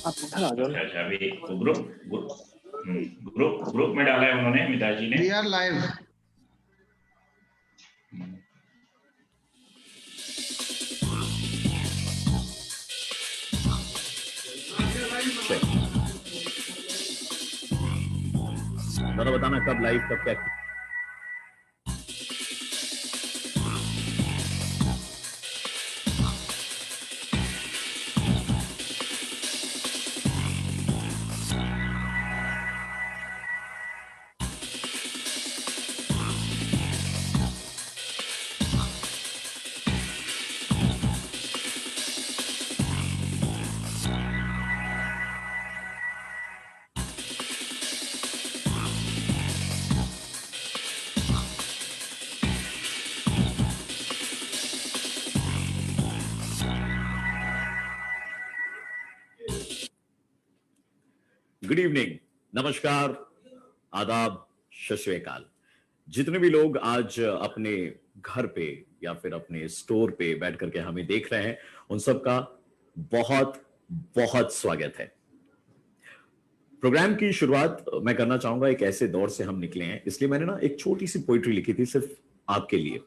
आप इधर आ जाओ अच्छा ना। अच्छा, अभी तो ग्रुप ग्रुप में डाला है उन्होंने, मिताजी ने। We are live. जरा बताना कब लाइव, कब क्या। गुड इवनिंग, नमस्कार, आदाब, सत श्री अकाल। जितने भी लोग आज अपने घर पे या फिर अपने स्टोर पे बैठ करके हमें देख रहे हैं, उन सबका बहुत बहुत स्वागत है। प्रोग्राम की शुरुआत मैं करना चाहूंगा, एक ऐसे दौर से हम निकले हैं, इसलिए मैंने ना एक छोटी सी पोइट्री लिखी थी सिर्फ आपके लिए,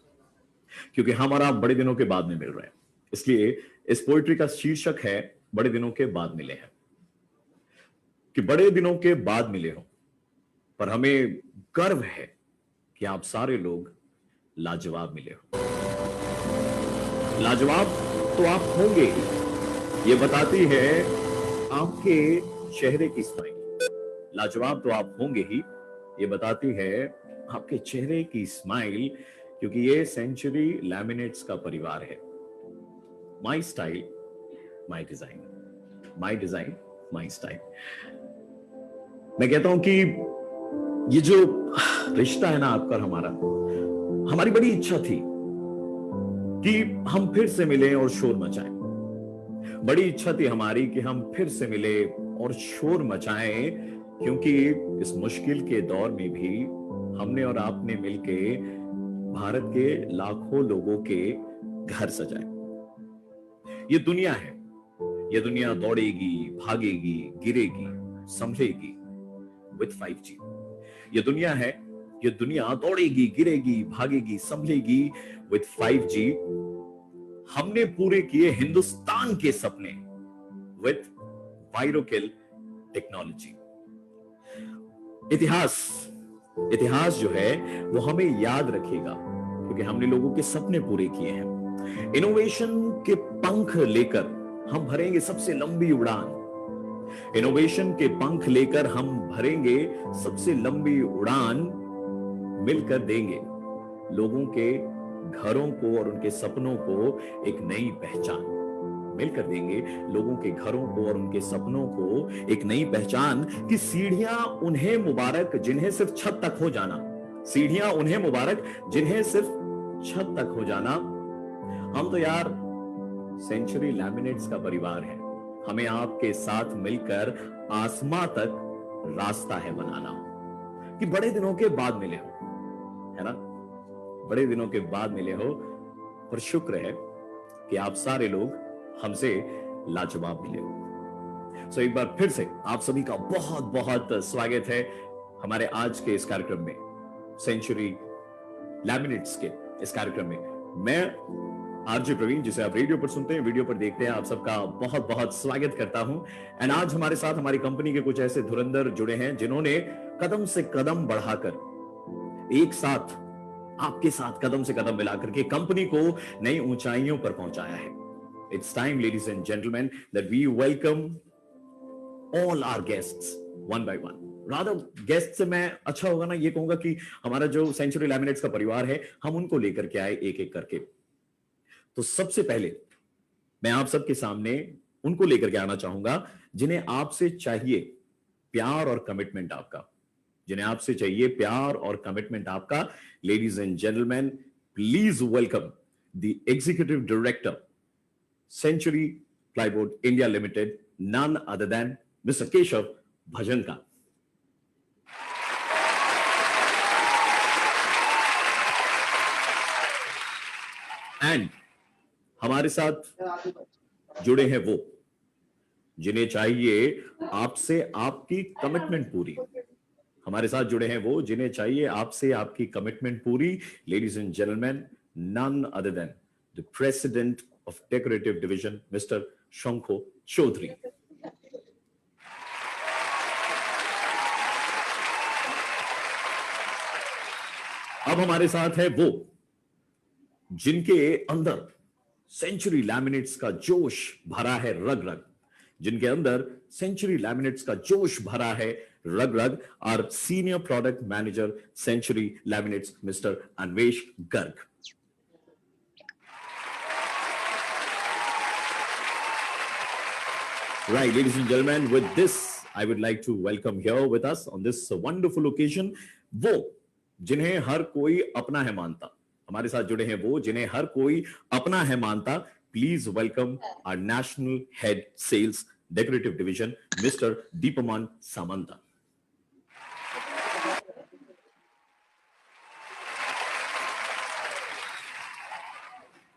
क्योंकि हम और आप बड़े दिनों के बाद में मिल रहे हैं। इसलिए इस पोइट्री का शीर्षक है बड़े दिनों के बाद मिले हैं। कि बड़े दिनों के बाद मिले हो, पर हमें गर्व है कि आप सारे लोग लाजवाब मिले हो। लाजवाब तो आप होंगे ही, ये बताती है आपके चेहरे की स्माइल। लाजवाब तो आप होंगे ही, ये बताती है आपके चेहरे की स्माइल, क्योंकि ये सेंचुरी लैमिनेट्स का परिवार है। My style my design, my design my style. मैं कहता हूं कि ये जो रिश्ता है ना आपका और हमारा, हमारी बड़ी इच्छा थी कि हम फिर से मिलें और शोर मचाएं। बड़ी इच्छा थी हमारी कि हम फिर से मिले और शोर मचाएं, क्योंकि इस मुश्किल के दौर में भी हमने और आपने मिलके भारत के लाखों लोगों के घर सजाए। ये दुनिया है, ये दुनिया दौड़ेगी, भागेगी, गिरेगी, संभलेगी with 5G। ये दुनिया है, ये दुनिया दौड़ेगी, गिरेगी, भागेगी, संभलेगी with 5G। हमने पूरे किए हिंदुस्तान के सपने with वायरोकिल टेक्नोलॉजी। इतिहास जो है वो हमें याद रखेगा, क्योंकि हमने लोगों के सपने पूरे किए हैं। इनोवेशन के पंख लेकर हम भरेंगे सबसे लंबी उड़ान। इनोवेशन के पंख लेकर हम भरेंगे सबसे लंबी उड़ान। मिलकर देंगे लोगों के घरों को और उनके सपनों को एक नई पहचान। मिलकर देंगे लोगों के घरों को और उनके सपनों को एक नई पहचान। कि सीढ़ियां उन्हें मुबारक जिन्हें सिर्फ छत तक हो जाना, सीढ़ियां उन्हें मुबारक जिन्हें सिर्फ छत तक हो जाना। हम तो यार सेंचुरी लैमिनेट्स का परिवार है, हमें आपके साथ मिलकर आसमां तक रास्ता है बनाना। कि बड़े दिनों के बाद मिले हो, है ना, बड़े दिनों के बाद मिले हो, पर शुक्र है कि आप सारे लोग हमसे लाजवाब मिले हो। सो एक बार फिर से आप सभी का बहुत बहुत स्वागत है हमारे आज के इस कार्यक्रम में, सेंचुरी लैमिनेट्स के इस कार्यक्रम में। मैं आरजे प्रवीण, जिसे आप रेडियो पर सुनते हैं, वीडियो पर देखते हैं, आप सबका बहुत बहुत स्वागत करता हूं। एंड आज हमारे साथ हमारी कंपनी के कुछ ऐसे धुरंधर जुड़े हैं जिन्होंने कदम से कदम बढ़ाकर एक साथ आपके साथ कदम से कदम मिलाकर के कंपनी को नई ऊंचाइयों पर पहुंचाया है। It's time ladies and gentleman that we welcome all our guests one by one. Rather guest से मैं अच्छा होगा ना ये कहूंगा कि हमारा जो सेंचुरी लैमिनेट्स का परिवार है, हम उनको लेकर के आए एक एक करके। तो सबसे पहले मैं आप सबके सामने उनको लेकर के आना चाहूंगा जिन्हें आपसे चाहिए प्यार और कमिटमेंट आपका, जिन्हें आपसे चाहिए प्यार और कमिटमेंट आपका। Ladies and gentleman, please welcome the executive director Century plywood India limited, none other than mister Keshav Bhajanka. And हमारे साथ जुड़े हैं वो जिन्हें चाहिए आपसे आपकी कमिटमेंट पूरी। हमारे साथ जुड़े हैं वो जिन्हें चाहिए आपसे आपकी कमिटमेंट पूरी। Ladies and gentleman, none other than the president of decorative division mister Shankho Chowdhury. अब हमारे साथ है वो जिनके अंदर सेंचुरी लैमिनेट्स का जोश भरा है रग रग, जिनके अंदर सेंचुरी लैमिनेट्स का जोश भरा है रग रग, और senior product manager Century Laminates mister Anvesh Garg. Right, ladies and gentlemen, with this, I would like to welcome here with us on this wonderful occasion वो जिन्हें हर कोई अपना है मानता। हमारे साथ जुड़े हैं वो जिन्हें हर कोई अपना है मानता। Please welcome our national head sales decorative division mister Deepman Samanta.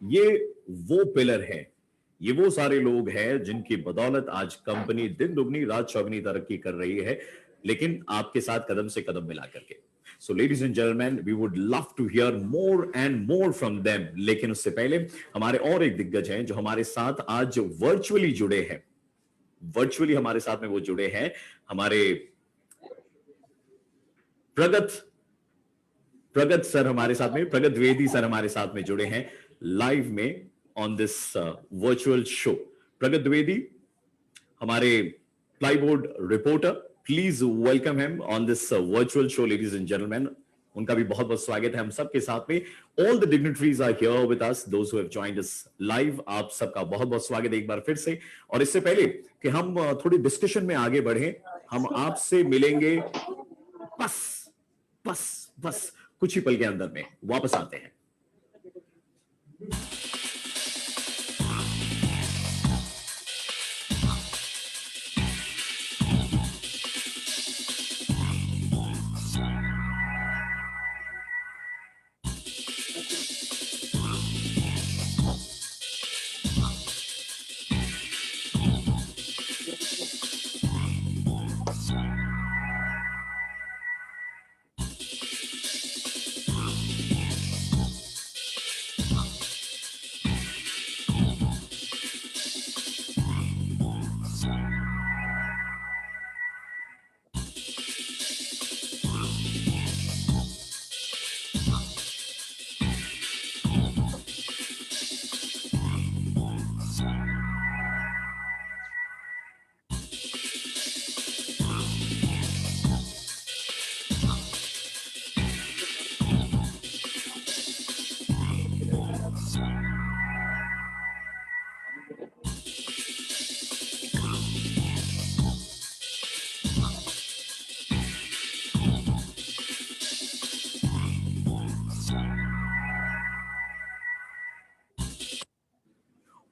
ये वो पिलर है, ये वो सारे लोग हैं जिनकी बदौलत आज कंपनी दिन दुगनी रात चौगनी तरक्की कर रही है, लेकिन आपके साथ कदम से कदम मिला करके। So ladies and gentlemen, we would love to hear more and more from them. लेकिन उससे पहले हमारे और एक दिग्गज हैं जो हमारे साथ आज वर्चुअली जुड़े हैं। वर्चुअली हमारे साथ में वो जुड़े हैं हमारे प्रगत सर हमारे साथ में, प्रगत द्विवेदी सर हमारे साथ में जुड़े हैं लाइव में ऑन दिस वर्चुअल शो। प्रगत द्विवेदी हमारे plyboard reporter, please welcome him on this virtual show ladies and gentleman. उनका भी बहुत बहुत स्वागत है हम सबके साथ में। All the dignitaries are here with us, those who have joined us live, आप सबका बहुत बहुत स्वागत है एक बार फिर से। और इससे पहले कि हम थोड़ी डिस्कशन में आगे बढ़े, हम आपसे मिलेंगे बस बस बस कुछ ही पल के अंदर में वापस आते हैं।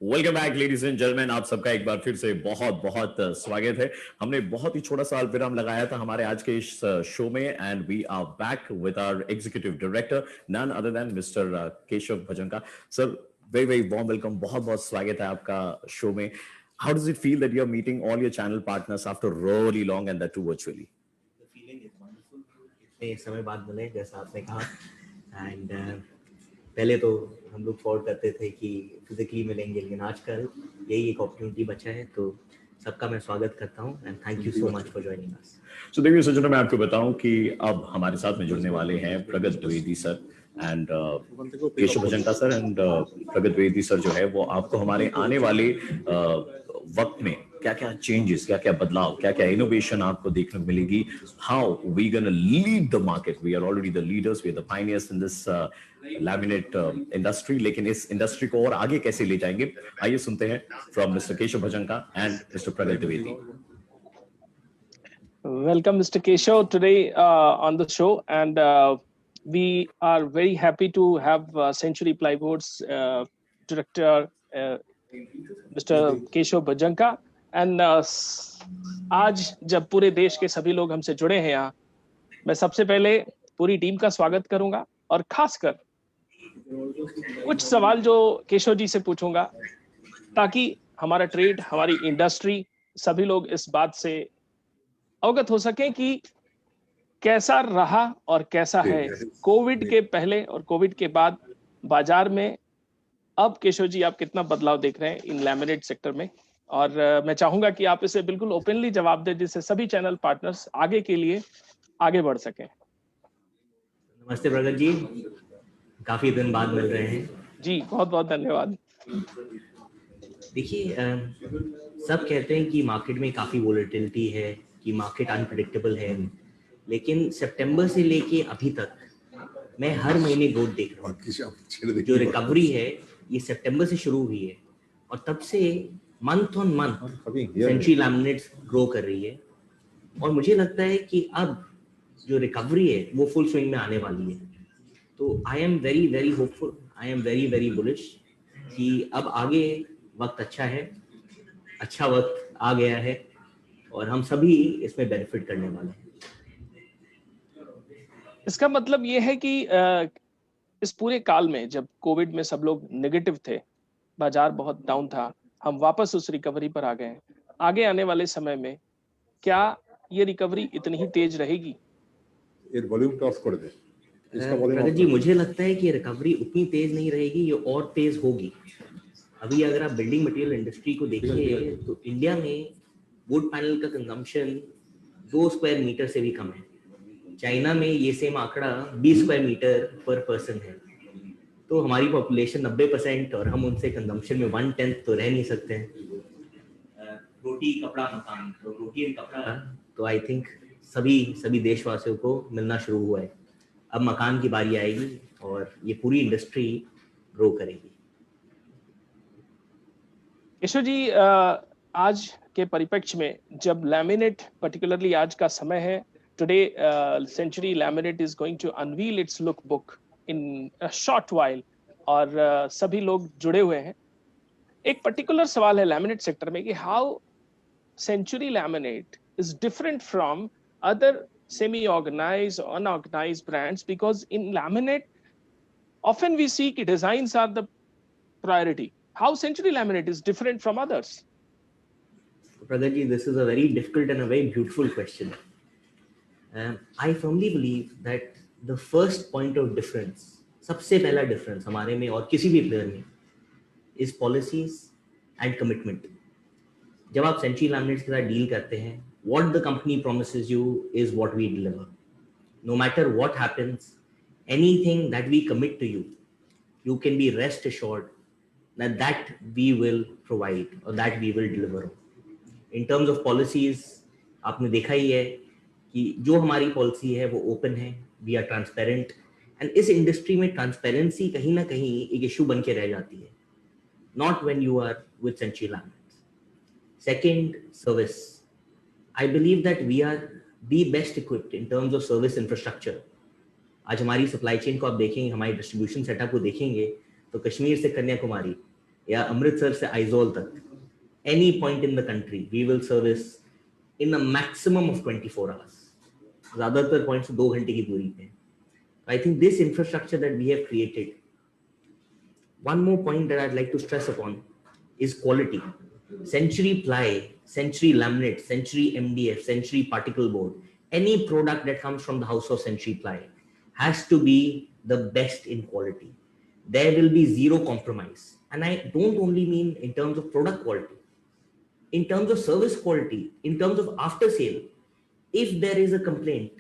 Welcome back ladies and gentleman, आप सबका एक बार फिर से बहुत बहुत स्वागत है। हमने बहुत ही छोटा सा विराम लगाया था हमारे आज के इस शो में, and we are back with our executive director none other than mister Keshav Bhajanka. Sir, very very warm welcome, बहुत बहुत स्वागत है आपका शो में। How does it feel that you are meeting all your channel partners after really long and that too virtually? The feeling is wonderful, इतने समय बाद मिले जैसा आपने कहा। एंड पहले तो हम लोग फॉरवर्ड करते थे कि फिजिकली मिलेंगे, लेकिन आजकल यही एक अपॉर्चुनिटी बचा है, तो सबका मैं स्वागत करता हूं and thank you so much for joining us. So देखिए सज्जनों, मैं आपको बताऊं कि अब हमारे साथ में जुड़ने वाले हैं Pragat Dwivedi sir and Keshav Bhajanka sir. And Pragat Dwivedi sir जो है वो आपको हमारे आने वाले वक्त में क्या क्या चेंजेस, क्या क्या बदलाव, क्या क्या इनोवेशन आपको देखने को मिलेगी, how we gonna lead the market. We are already the leaders, we are the pioneers in this laminate industry, लेकिन इस इंडस्ट्री को और आगे कैसे ले जाएंगे, आइए सुनते हैं from mister Keshav Bhajanka and mister Pragat Dwivedi. Welcome, Mr. Keshav, today on the show, and we are very happy to have Century Plyboards director, Mr. Keshav Bhajanka, and आज जब पूरे देश के सभी लोग हमसे जुड़े हैं यहाँ, मैं सबसे पहले पूरी टीम का स्वागत करूंगा और खासकर कुछ सवाल जो केशव जी से पूछूंगा, ताकि हमारा ट्रेड, हमारी इंडस्ट्री सभी लोग इस बात से अवगत हो सकें कि कैसा रहा और कैसा है कोविड के पहले और कोविड के बाद बाजार में। अब केशव जी आप कितना बदलाव देख रहे हैं इन लैमिनेट सेक्टर में, और मैं चाहूंगा कि आप इसे बिल्कुल ओपनली जवाब दें जिससे सभी चैनल पार्टनर्स आगे के लिए आगे बढ़ सकें। नमस्ते प्रगत जी, काफी दिन बाद मिल रहे हैं जी, बहुत बहुत धन्यवाद। देखिए, सब कहते हैं कि मार्केट में काफी वोलेटिलिटी है, कि मार्केट अनप्रेडिक्टेबल है, लेकिन सितंबर से लेके अभी तक मैं हर महीने ग्रोथ देख रहा हूँ। जो रिकवरी है ये सितंबर से शुरू हुई है और तब से month on month Century Laminates grow कर रही है, और मुझे लगता है कि अब जो रिकवरी है वो फुल स्विंग में आने वाली है। तो I am very very hopeful, I am very very bullish कि अब आगे वक्त अच्छा है, अच्छा वक्त आ गया है और हम सभी इसमें बेनिफिट करने वाले हैं। इसका मतलब ये है कि इस पूरे काल में जब कोविड में सब लोग नेगेटिव थे, बाजार बहुत डाउन था, हम वापस उस रिकवरी पर आ गए हैं। आगे आने वाले समय में क्या ये रिकवरी इतनी ही तेज रहेगी? प्रगत जी, मुझे लगता है कि रिकवरी उतनी तेज नहीं रहेगी, ये और तेज होगी। अभी अगर आप बिल्डिंग मटेरियल इंडस्ट्री को देखिए तो इंडिया में वुड पैनल का कंजम्पशन 2 स्क्वायर मीटर से भी कम है। चाइना में ये सेम आंकड़ा 20 स्क्वायर मीटर पर पर्सन है। तो हमारी पॉपुलेशन 90% और हम उनसे कंजम्पशन में 1/10 तो रह नहीं सकते हैं। रोटी कपड़ा मकान, तो रोटी एंड कपड़ा तो आई थिंक सभी देशवासियों को मिलना शुरू हुआ है। अब मकान की बारी आएगी और ये पूरी इंडस्ट्री ग्रो करेगी। केशव जी, आज के परिप्रेक्ष्य में जब लैमिनेट पर्टिकुलरली आज का समय है, today Century laminate is going to unveil its look book in a short while, और सभी लोग जुड़े हुए हैं। एक पर्टिकुलर सवाल है लैमिनेट सेक्टर में कि how Century laminate is different from other semi organized unorganized brands, because in laminate often we see कि designs are the priority. How Century Laminate is different from others? Pragat ji, this is a very difficult and a very beautiful question. I firmly believe that the first point of difference, सबसे पहला difference हमारे में और किसी भी player में, is policies and commitment. जब आप सेंचुरी लैमिनेट्स के साथ डील करते हैं, what the company promises you is what we deliver. No matter what happens, anything that we commit to you, you can be rest assured that we will provide or that we will deliver. In terms of policies, आपने देखा ही है कि जो हमारी policy है वो open है, we are transparent, and इस इंडस्ट्री में ट्रांसपेरेंसी कहीं ना कहीं एक इशू बन के रह जाती है, not when you are with Century Laminates. Second, service. I believe that we are the best equipped in terms of service infrastructure. आज हमारी सप्लाई चेन को आप देखेंगे, हमारी डिस्ट्रीब्यूशन सेटअप को देखेंगे तो कश्मीर से कन्याकुमारी या अमृतसर से आइजोल तक, any point in the country we will service in a maximum of 24 hours. ज़्यादातर पॉइंट्स 2 घंटे की दूरी पे. I think this infrastructure that we have created. One more point that I'd like to stress upon is quality. Century ply, Century laminate, Century MDF, Century particle board, any product that comes from the house of Century ply has to be the best in quality. There will be zero compromise. And I don't only mean in terms of product quality, in terms of service quality, in terms of after sale. If there is a complaint,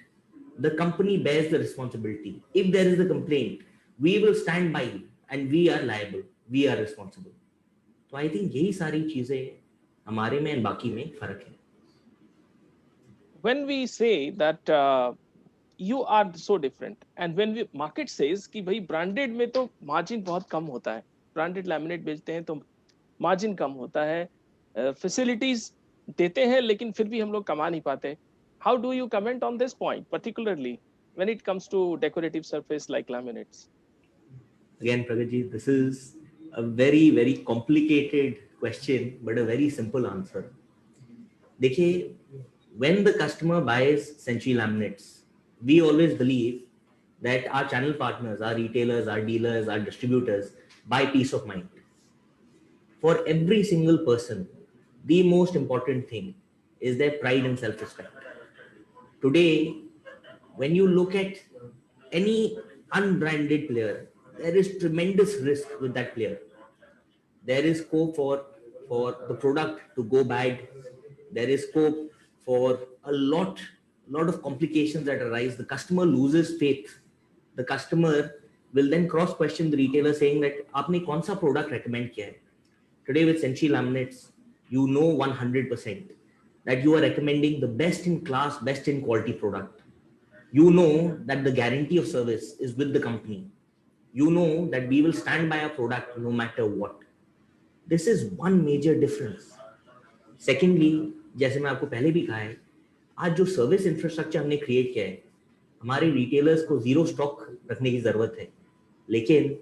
the company bears the responsibility. If there is a complaint, we will stand by you and we are liable, we are responsible. तो I think यही सारी चीजें हमारे में और बाकी में फर्क है. When we say that you are so different, and when we market says कि भाई ब्रांडेड में तो मार्जिन बहुत कम होता है, ब्रांडेड लैमिनेट बेचते हैं तो मार्जिन कम होता है, फैसिलिटीज देते हैं लेकिन फिर भी हम लोग कमा नहीं पाते. How do you comment on this point, particularly when it comes to decorative surface like laminates? Again, Pragat ji, this is a very, very complicated question, but a very simple answer. देखिए, when the customer buys Century laminates, we always believe that our channel partners, our retailers, our dealers, our distributors buy peace of mind. For every single person the most important thing is their pride and self-respect. Today, when you look at any unbranded player, there is tremendous risk with that player. There is scope for the product to go bad. There is scope for a lot of complications that arise. The customer loses faith. The customer will then cross question the retailer saying that आपने कौन सा product recommend किया है? Today with Century Laminates, you know 100% that you are recommending the best in class, best in quality product. You know that the guarantee of service is with the company. You know that we will stand by our product no matter what. This is one major difference. Secondly, जैसे मैं आपको पहले भी कहा है, आज जो service infrastructure हमने क्रिएट किया है, हमारे रिटेलर्स को जीरो स्टॉक रखने की जरूरत है, लेकिन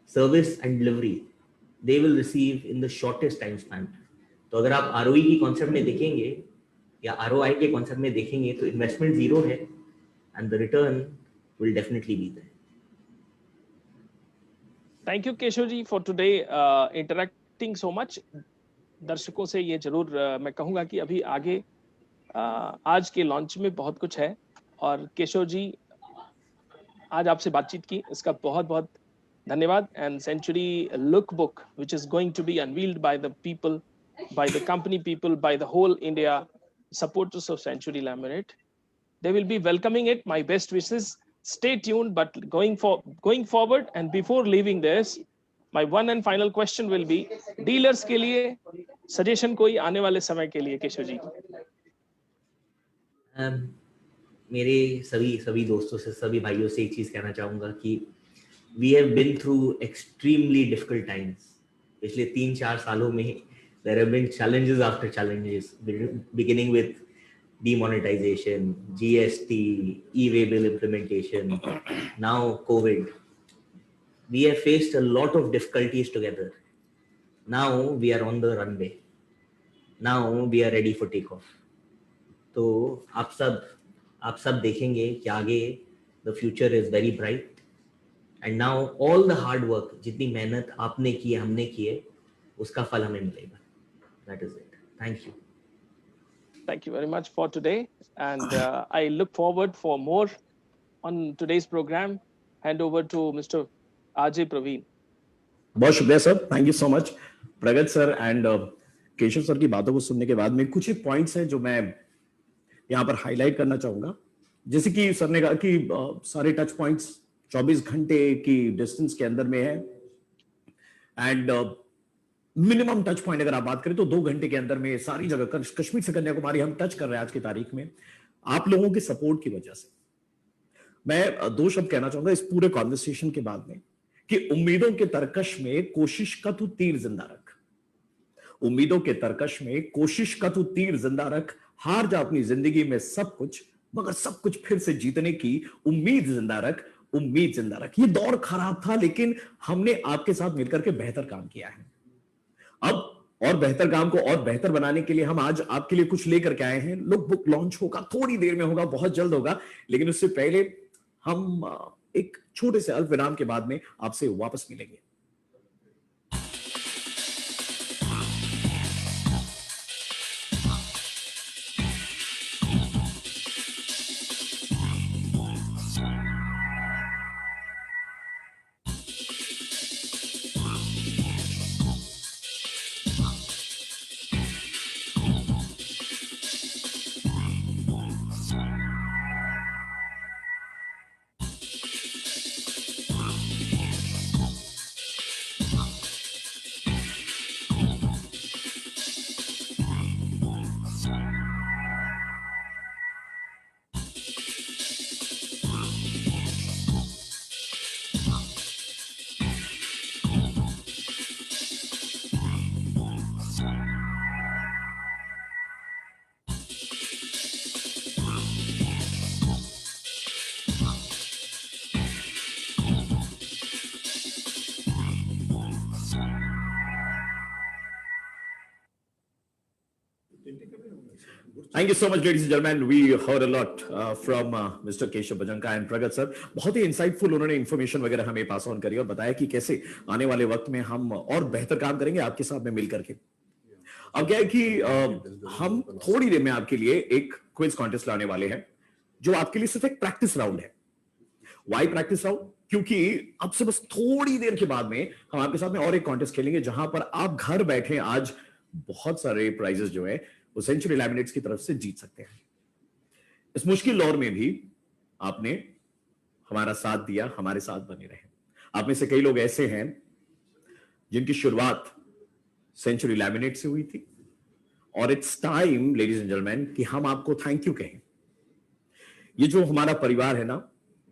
service and delivery they will receive in the shortest time span. तो अगर आप आरओई की कॉन्सेप्ट में देखेंगे या आरओआई के कॉन्सेप्ट में देखेंगे तो इन्वेस्टमेंट जीरो है and the return will definitely be there. Thank you Keshav ji for today interacting so much. दर्शकों से ये जरूर मैं कहूंगा कि अभी आगे आज के लॉन्च में बहुत कुछ है और केशव जी आज आपसे बातचीत की इसका बहुत बहुत धन्यवाद. And Century look book which is going to be unveiled by the people, by the company people, by the whole India supporters of Century Laminate. They will be welcoming it. My best wishes. Stay tuned, but going forward and before leaving this, my one and final question will be dealers के लिए suggestion कोई आने वाले समय के लिए केशव जी. मेरे सभी दोस्तों से, सभी भाइयों से एक चीज कहना चाहूंगा कि we have been through extremely difficult times. पिछले 3-4 सालों में there have been challenges after challenges, beginning with demonetization, GST, e-way bill implementation, now COVID. We have faced a lot of difficulties together. Now we are on the runway. Now we are ready for takeoff. तो आप सब देखेंगे कि आगे the future is very bright. And now all the hard work, जितनी मेहनत आपने की है, हमने की है, उसका फल हमें मिलेगा. That is it. Thank you. Thank you very much for today. And I look forward for more on today's program. Hand over to Mr. RJ Praveen. बहुत शुक्रिया sir, thank you so much. प्रगत sir and Keshav sir की बातों को सुनने के बाद में कुछ ही पॉइंट्स हैं जो मैं यहाँ पर हाईलाइट करना चाहूंगा. जैसे कि सर ने कहा कि सारे टच पॉइंट्स 24 घंटे की डिस्टेंस के अंदर में है एंड मिनिमम टच पॉइंट अगर आप बात करें तो 2 घंटे के अंदर में सारी जगह कश्मीर से कन्याकुमारी हम टच कर रहे हैं आज की तारीख में आप लोगों के सपोर्ट की वजह से. मैं 2 शब्द कहना चाहूंगा इस पूरे कॉन्वर्सेशन के बाद में कि उम्मीदों के तरकश में कोशिश का तू तीर जिंदा रख. उम्मीदों के तरकश में कोशिश का तू तीर जिंदा रख. हार जा अपनी जिंदगी में सब कुछ, मगर सब कुछ फिर से जीतने की उम्मीद जिंदा रख. उम्मीद जिंदा रख. ये दौर खराब था लेकिन हमने आपके साथ मिलकर के बेहतर काम किया है. अब और बेहतर काम को और बेहतर बनाने के लिए हम आज आपके लिए कुछ लेकर के आए हैं. लुक बुक लॉन्च होगा, थोड़ी देर में होगा, बहुत जल्द होगा, लेकिन उससे पहले हम एक छोटे से अल्प विराम के बाद में आपसे वापस मिलेंगे. Thank you so much, ladies and gentlemen. We heard a lot from Mr. Keshav Bhajanka and Pragat sir. बहुत ही इंसाइटफुल उन्होंने इन्फॉर्मेशन वगैरह हमें पास ऑन करी और बताया कि कैसे आने वाले वक्त में हम और बेहतर काम करेंगे आपके साथ में मिलकर के. अब क्या है कि हम थोड़ी देर में आपके लिए एक क्विज कॉन्टेस्ट लाने वाले हैं जो आपके लिए सिर्फ एक प्रैक्टिस राउंड है। Why practice round? क्योंकि अब से बस थोड़ी देर के बाद में हम आपके साथ में और एक कॉन्टेस्ट खेलेंगे जहां पर आप घर बैठे आज बहुत सारे प्राइजेस जो है वो सेंचुरी लैमिनेट्स की तरफ से जीत सकते हैं। इस मुश्किल दौर में भी आपने हमारा साथ दिया, हमारे साथ बने रहे। आप में से कई लोग ऐसे हैं जिनकी शुरुआत सेंचुरी लैमिनेट से हुई थी और it's time ladies and gentleman कि हम आपको थैंक यू कहें। ये जो हमारा परिवार है ना,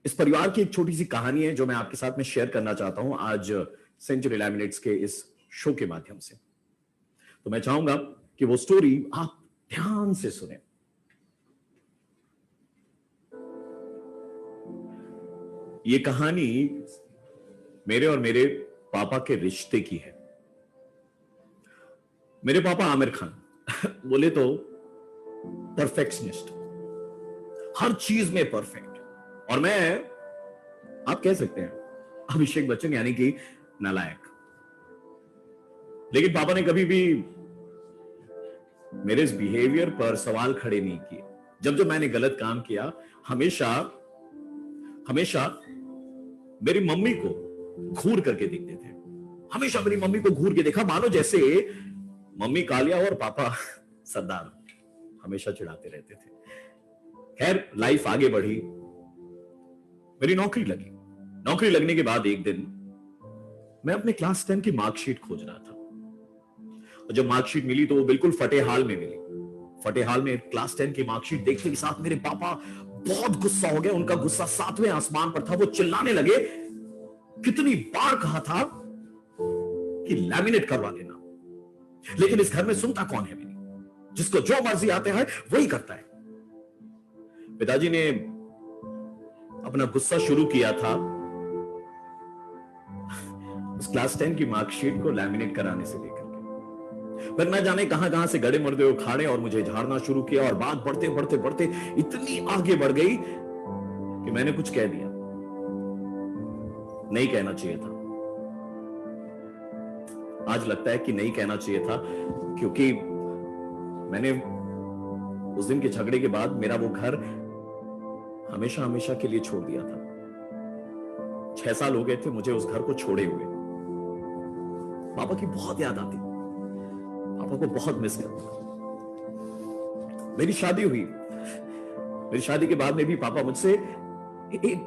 इस परिवार की एक छोटी सी कहानी है जो मैं आपके साथ में शेयर करना चाहता हूं आज सेंचुरी लैमिनेट्स के इस शो के माध्यम से। तो मैं चाहूंगा कि वो स्टोरी आप ध्यान से सुने। ये कहानी मेरे और मेरे पापा के रिश्ते की है। मेरे पापा आमिर खान बोले तो परफेक्शनिस्ट, हर चीज में परफेक्ट, और मैं, आप कह सकते हैं अभिषेक बच्चन यानी कि नालायक। लेकिन पापा ने कभी भी मेरे इस बिहेवियर पर सवाल खड़े नहीं किए। जब मैंने गलत काम किया, हमेशा हमेशा मेरी मम्मी को घूर करके देखते थे। हमेशा मेरी मम्मी को घूर के देखा, मानो जैसे मम्मी कालिया और पापा सरदार। हमेशा चिढ़ाते रहते थे। खैर, लाइफ आगे बढ़ी, मेरी नौकरी लगी। नौकरी लगने के बाद एक दिन मैं अपने क्लास 10 की मार्कशीट खोज रहा था और जब मार्कशीट मिली तो वो बिल्कुल फटे हाल में मिली। फटे हाल में क्लास 10 की मार्कशीट देखते के साथ मेरे पापा बहुत गुस्सा हो गए। उनका गुस्सा 7वें आसमान पर था। वो चिल्लाने लगे, कितनी बार कहा था कि लैमिनेट करवा लेना, लेकिन इस घर में सुनता कौन है मेरी? जिसको जो मर्जी आते हैं वही करता है। पिताजी ने अपना गुस्सा शुरू किया था उस क्लास 10 की मार्कशीट को लैमिनेट कराने से लेकर के। फिर न जाने कहां कहां से गड़े मुर्दे उखाड़े और मुझे झाड़ना शुरू किया और बात बढ़ते बढ़ते बढ़ते इतनी आगे बढ़ गई कि मैंने कुछ कह दिया, नहीं कहना चाहिए था। आज लगता है कि नहीं कहना चाहिए था, क्योंकि मैंने उस दिन के झगड़े के बाद मेरा वो घर हमेशा हमेशा के लिए छोड़ दिया था। 6 साल हो गए थे मुझे उस घर को छोड़े हुए। पापा की बहुत याद आती, पापा को बहुत मिस करता। मेरी शादी हुई। मेरी शादी के बाद में भी पापा मुझसे एक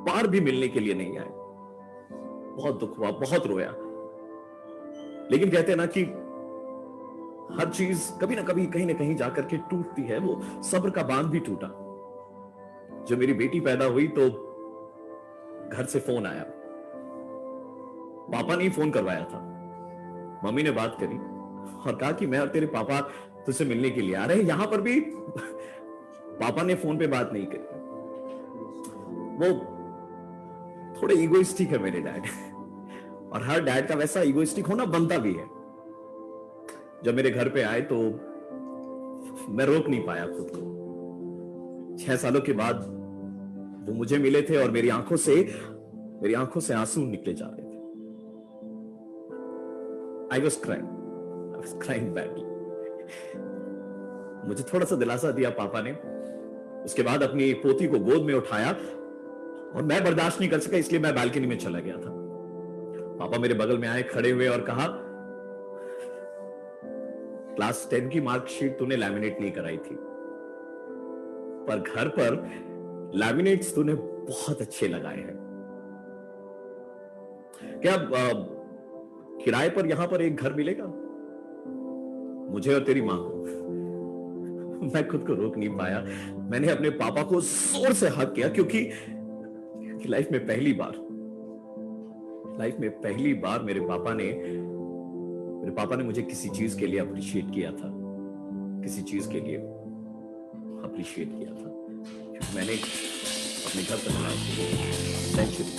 बार भी मिलने के लिए नहीं आए। बहुत दुख हुआ, बहुत रोया। लेकिन कहते हैं ना कि हर चीज कभी ना कभी कहीं ना कहीं जाकर के टूटती है। वो सब्र का बांध भी टूटा। जब मेरी बेटी पैदा हुई तो घर से फोन आया। पापा ने फोन करवाया था। मम्मी ने बात करी और कहा कि मैं और तेरे पापा तुझसे मिलने के लिए आ रहे हैं। यहां पर भी पापा ने फोन पे बात नहीं करी। वो थोड़े इगोइस्टिक है मेरे डैड, और हर डैड का वैसा इगोइस्टिक होना बनता भी है। जब मेरे घर पे आए तो मैं रोक नहीं पाया खुद को। 6 सालों के बाद वो मुझे मिले थे और मेरी आंखों से आंसू निकले जा रहे थे। I was crying badly. मुझे थोड़ा सा दिलासा दिया पापा ने। उसके बाद अपनी पोती को गोद में उठाया और मैं बर्दाश्त नहीं कर सका, इसलिए मैं बालकनी में चला गया था। पापा मेरे बगल में आए, खड़े हुए और कहा, क्लास 10 की मार्कशीट तूने लैमिनेट नहीं कराई थी, पर घर पर लैमिनेट्स तूने बहुत अच्छे लगाए हैं। क्या किराए पर यहां पर एक घर मिलेगा मुझे और तेरी मां को? मैं खुद को रोक नहीं पाया। मैंने अपने पापा को जोर से हक किया, क्योंकि लाइफ में पहली बार मेरे पापा ने मुझे किसी चीज के लिए अप्रिशिएट किया था। क्योंकि मैंने अपने घर पर बनाया Century.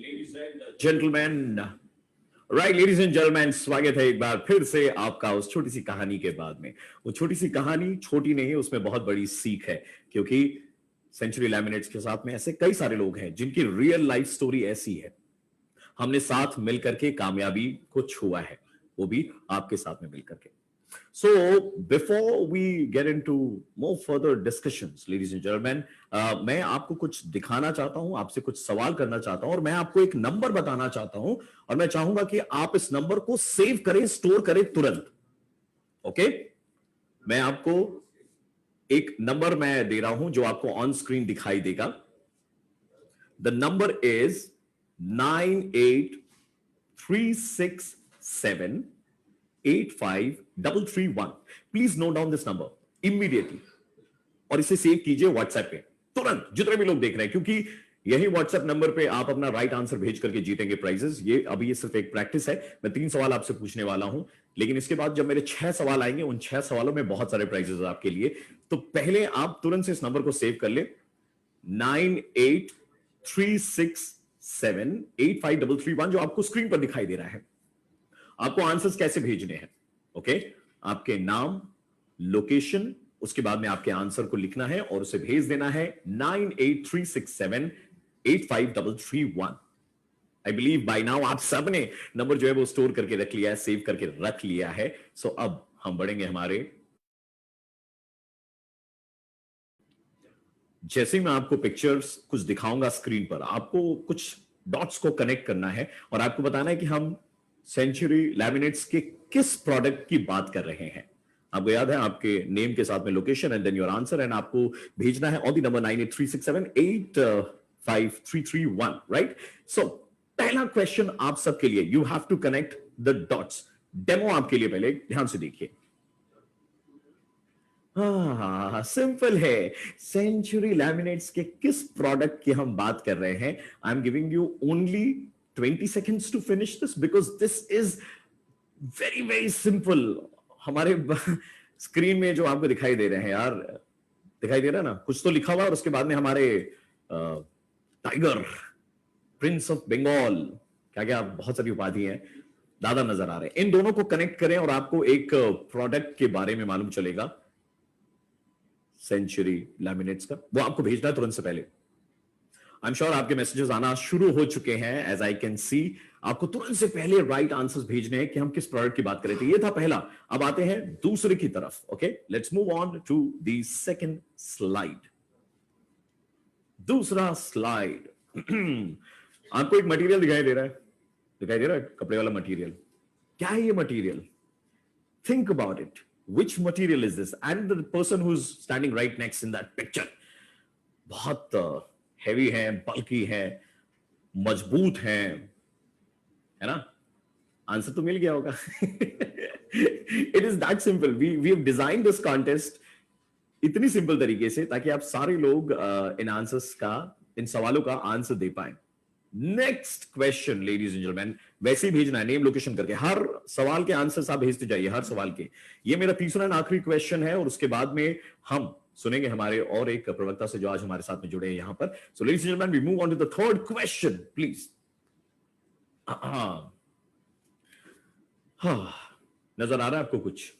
Gentleman, right ladies and gentleman, स्वागत है एक बार फिर से आपका उस छोटी सी कहानी के बाद में। वो छोटी सी कहानी छोटी नहीं है, उसमें बहुत बड़ी सीख है, क्योंकि सेंचुरी लैमिनेट्स के साथ में ऐसे कई सारे लोग हैं जिनकी रियल लाइफ स्टोरी ऐसी है। हमने साथ मिलकर के कामयाबी को छुआ है, वो भी आपके साथ में मिलकर के। So before we get into more further discussions, ladies and gentlemen, मैं आपको कुछ दिखाना चाहता हूं, आपसे कुछ सवाल करना चाहता हूं और मैं आपको एक नंबर बताना चाहता हूं और मैं चाहूंगा कि आप इस नंबर को सेव करें, स्टोर करें तुरंत। ओके, मैं आपको एक नंबर मैं दे रहा हूं जो आपको ऑन स्क्रीन दिखाई देगा। The number is 9836785331। Please note down this number immediately और इसे सेव कीजिए व्हाट्सएप पे तुरंत, जितने भी लोग देख रहे हैं, क्योंकि यही व्हाट्सएप नंबर पे आप अपना राइट आंसर भेज करके जीतेंगे प्राइजेस। ये सिर्फ एक प्रैक्टिस है। मैं 3 सवाल आपसे पूछने वाला हूं, लेकिन इसके बाद जब मेरे 6 सवाल आएंगे, उन 6 सवालों में बहुत सारे प्राइजेस आपके लिए। तो पहले आप तुरंत से इस नंबर को सेव कर ले, 9836785331, जो आपको स्क्रीन पर दिखाई दे रहा है। आपको आंसर्स कैसे भेजने हैं? ओके, आपके नाम, लोकेशन, उसके बाद में आपके आंसर को लिखना है और उसे भेज देना है 9836785331। आई बिलीव बाय नाउ आप सबने नंबर जो है वो स्टोर करके रख लिया है, सेव करके रख लिया है। सो अब हम बढ़ेंगे हमारे, जैसे मैं आपको पिक्चर्स कुछ दिखाऊंगा स्क्रीन पर, आपको कुछ डॉट्स को कनेक्ट करना है और आपको बताना है कि हम सेंचुरी लैमिनेट्स के किस प्रोडक्ट की बात कर रहे हैं। आपको याद है, आपके नेम के साथ में location and then your answer, एंड आपको भेजना है on the number 9836785331, right? So पहला क्वेश्चन आप सबके लिए, you have to connect the dots. Demo आपके लिए पहले ध्यान से देखिए। सिंपल है, सेंचुरी लैमिनेट्स के किस प्रोडक्ट की हम बात कर रहे हैं। I am giving you only 20 seconds to finish this because this is very very simple। हमारे स्क्रीन में जो आपको दिखाई दे रहे हैं यार, दिखाई दे रहा है ना, कुछ तो लिखा हुआ और उसके बाद में हमारे टाइगर, प्रिंस ऑफ बंगाल, क्या क्या बहुत सारी उपाधि हैं, दादा नजर आ रहे हैं। इन दोनों को कनेक्ट करें और आपको एक प्रोडक्ट के बारे में मालूम चलेगा सेंचुरी लैमिनेट्स का। वो आपको भेजना है तुरंत से पहले। आई एम श्योर आपके मैसेजेस आना शुरू हो चुके हैं, एज आई कैन सी। आपको तुरंत से पहले राइट आंसर्स भेजने हैं कि हम किस प्रोडक्ट की बात कर रहे थे। ये था पहला। अब आते हैं दूसरे की तरफ। Okay, let's move on to the second slide. दूसरा स्लाइड आपको एक मटेरियल दिखाई दे रहा है, दिखाई दे रहा है, कपड़े वाला मटेरियल। क्या है ये material? Think about it. Which material is this? And the person who's standing right next in that picture, बहुत हैवी है, बल्कि है, मजबूत है ना? आंसर तो मिल गया होगा। It is that simple. We have designed this contest इतनी सिंपल तरीके से ताकि आप सारे लोग इन आंसर्स का, इन सवालों का आंसर दे पाए। Next question ladies and gentleman, वैसे ही भेजना है नेम लोकेशन करके। हर सवाल के आंसर्स आप भेजते जाइए, हर सवाल के। ये मेरा तीसरा और आखिरी क्वेश्चन है और उसके बाद में हम सुनेंगे हमारे और एक प्रवक्ता से जो आज हमारे साथ में जुड़े हैं यहां पर। So ladies and gentleman, we move on to the third question please. नजर आ रहा है आपको? कुछ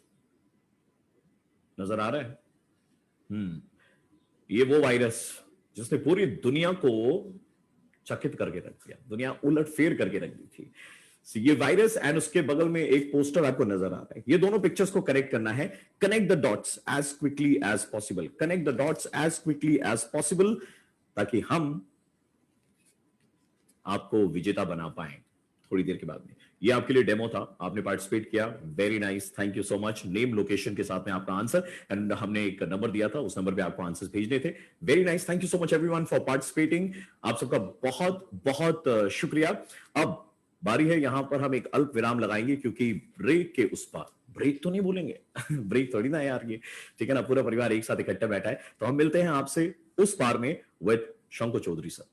नजर आ रहा है? ये वो वायरस जिसने पूरी दुनिया को चकित करके रख दिया, दुनिया उलट फेर करके रख दी थी। ये वायरस एंड उसके बगल में एक पोस्टर आपको नजर आ रहा है। ये दोनों पिक्चर्स को कनेक्ट करना है। Connect the dots as quickly as possible. Connect the dots as quickly as possible ताकि हम आपको विजेता बना पाए थोड़ी देर के बाद में। ये आपके लिए डेमो था, आपने पार्टिसिपेट किया, very nice, thank you so much. Name location के साथ में आपका आंसर एंड हमने एक नंबर दिया था, उस नंबर पे आपको आंसर्स भेजने थे। Very nice, thank you so much everyone for participating. आप सबका बहुत बहुत शुक्रिया। अब बारी है, यहां पर हम एक अल्प विराम लगाएंगे क्योंकि ब्रेक के उस पार, ब्रेक तो नहीं बोलेंगे ब्रेक थोड़ी ना यार ये, ठीक है ना, पूरा परिवार एक साथ इकट्ठा बैठा है। तो हम मिलते हैं आपसे उस पार में विद शंको चौधरी सर।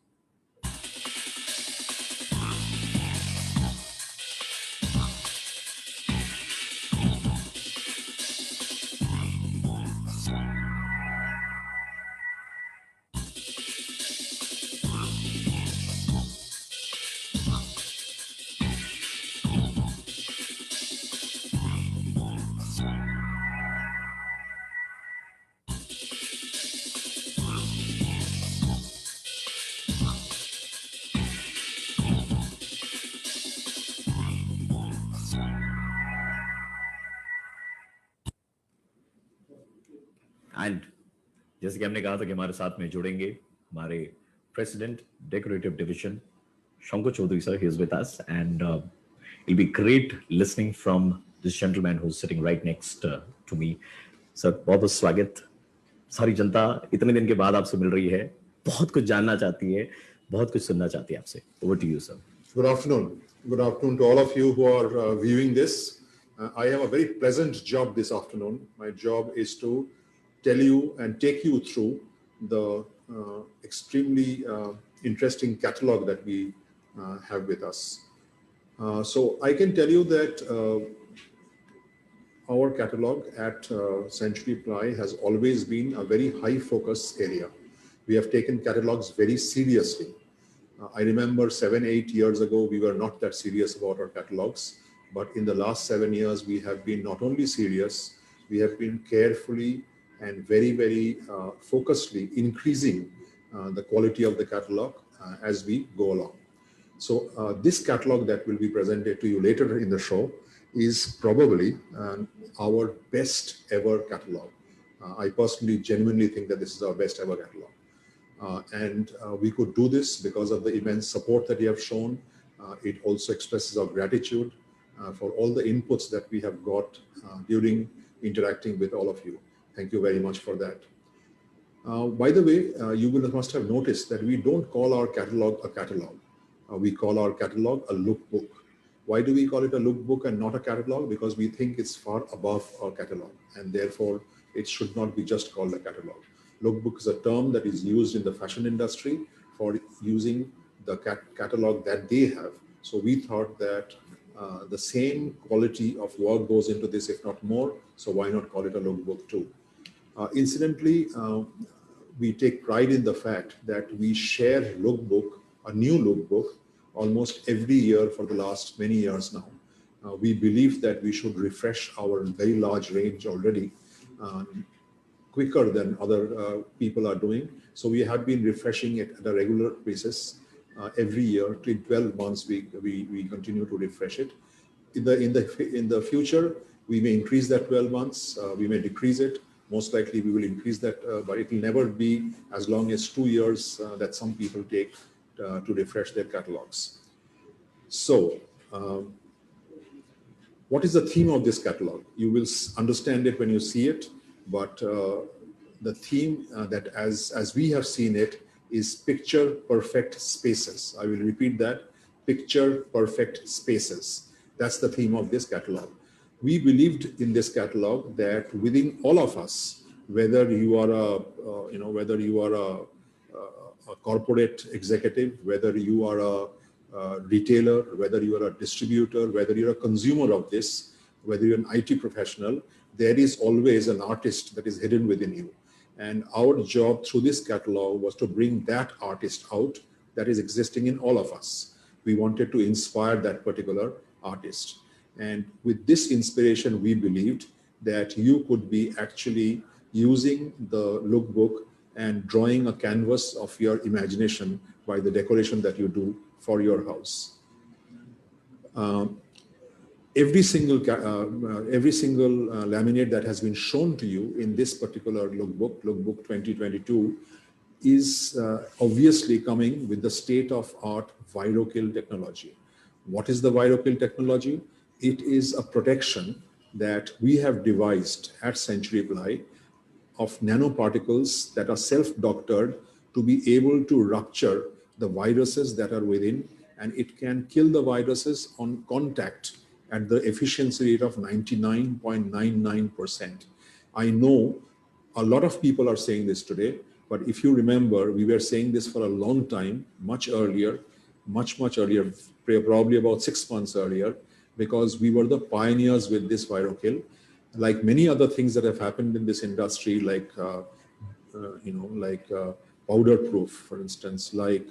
एंड जैसे कि हमने कहा था कि हमारे साथ में जुड़ेंगे हमारे president decorative division Shankar Chaudhary sir, he is with us, and it'll be great listening from this gentleman who's sitting right next to me. Sir, बहुत बहुत स्वागत. सारी जनता इतने दिन के बाद आपसे मिल रही है, बहुत कुछ जानना चाहती है, बहुत कुछ सुनना चाहती है आपसे. Over to you, sir. Good afternoon. Good afternoon to all of you who are viewing this. I have a very pleasant job this afternoon. My job is to tell you and take you through the extremely interesting catalog that we have with us. So I can tell you that our catalog at Century Ply has always been a very high focus area. We have taken catalogs very seriously. I remember 7-8 years ago, we were not that serious about our catalogs, but in the last 7 years, we have been not only serious, we have been carefully and very, very focusedly increasing the quality of the catalog as we go along. So this catalog that will be presented to you later in the show is probably our best ever catalog. I personally genuinely think that this is our best ever catalog. And we could do this because of the immense support that you have shown. It also expresses our gratitude for all the inputs that we have got during interacting with all of you. Thank you very much for that. By the way, you must have noticed that we don't call our catalog a catalog. We call our catalog a lookbook. Why do we call it a lookbook and not a catalog? Because we think it's far above our catalog, and therefore it should not be just called a catalog. Lookbook is a term that is used in the fashion industry for using the catalog that they have. So we thought that the same quality of work goes into this, if not more. So why not call it a lookbook too? Incidentally, we take pride in the fact that we share lookbook, a new lookbook, almost every year for the last many years now. We believe that we should refresh our very large range already quicker than other people are doing. So we have been refreshing it at a regular basis every year. In 12 months, we continue to refresh it. In the future, we may increase that 12 months. We may decrease it. Most likely, we will increase that, but it will never be as long as 2 years that some people take to refresh their catalogs. So, what is the theme of this catalog? You will understand it when you see it, but the theme that as we have seen it is picture perfect spaces. I will repeat that, picture perfect spaces. That's the theme of this catalog. We believed in this catalog that within all of us, whether you are a corporate executive, whether you are a retailer, whether you are a distributor, whether you're a consumer of this, whether you're an IT professional, there is always an artist that is hidden within you. And our job through this catalog was to bring that artist out that is existing in all of us. We wanted to inspire that particular artist. And with this inspiration, we believed that you could be actually using the lookbook and drawing a canvas of your imagination by the decoration that you do for your house. Every single laminate that has been shown to you in this particular lookbook 2022, is obviously coming with the state-of-art ViroKill technology. What is the ViroKill technology? It is a protection that we have devised at Century Ply of nanoparticles that are self-doctored to be able to rupture the viruses that are within, and it can kill the viruses on contact at the efficiency rate of 99.99%. I know a lot of people are saying this today, but if you remember, we were saying this for a long time, much earlier, much earlier, probably about 6 months earlier, because we were the pioneers with this ViroKill. Like many other things that have happened in this industry, like powder proof, for instance, like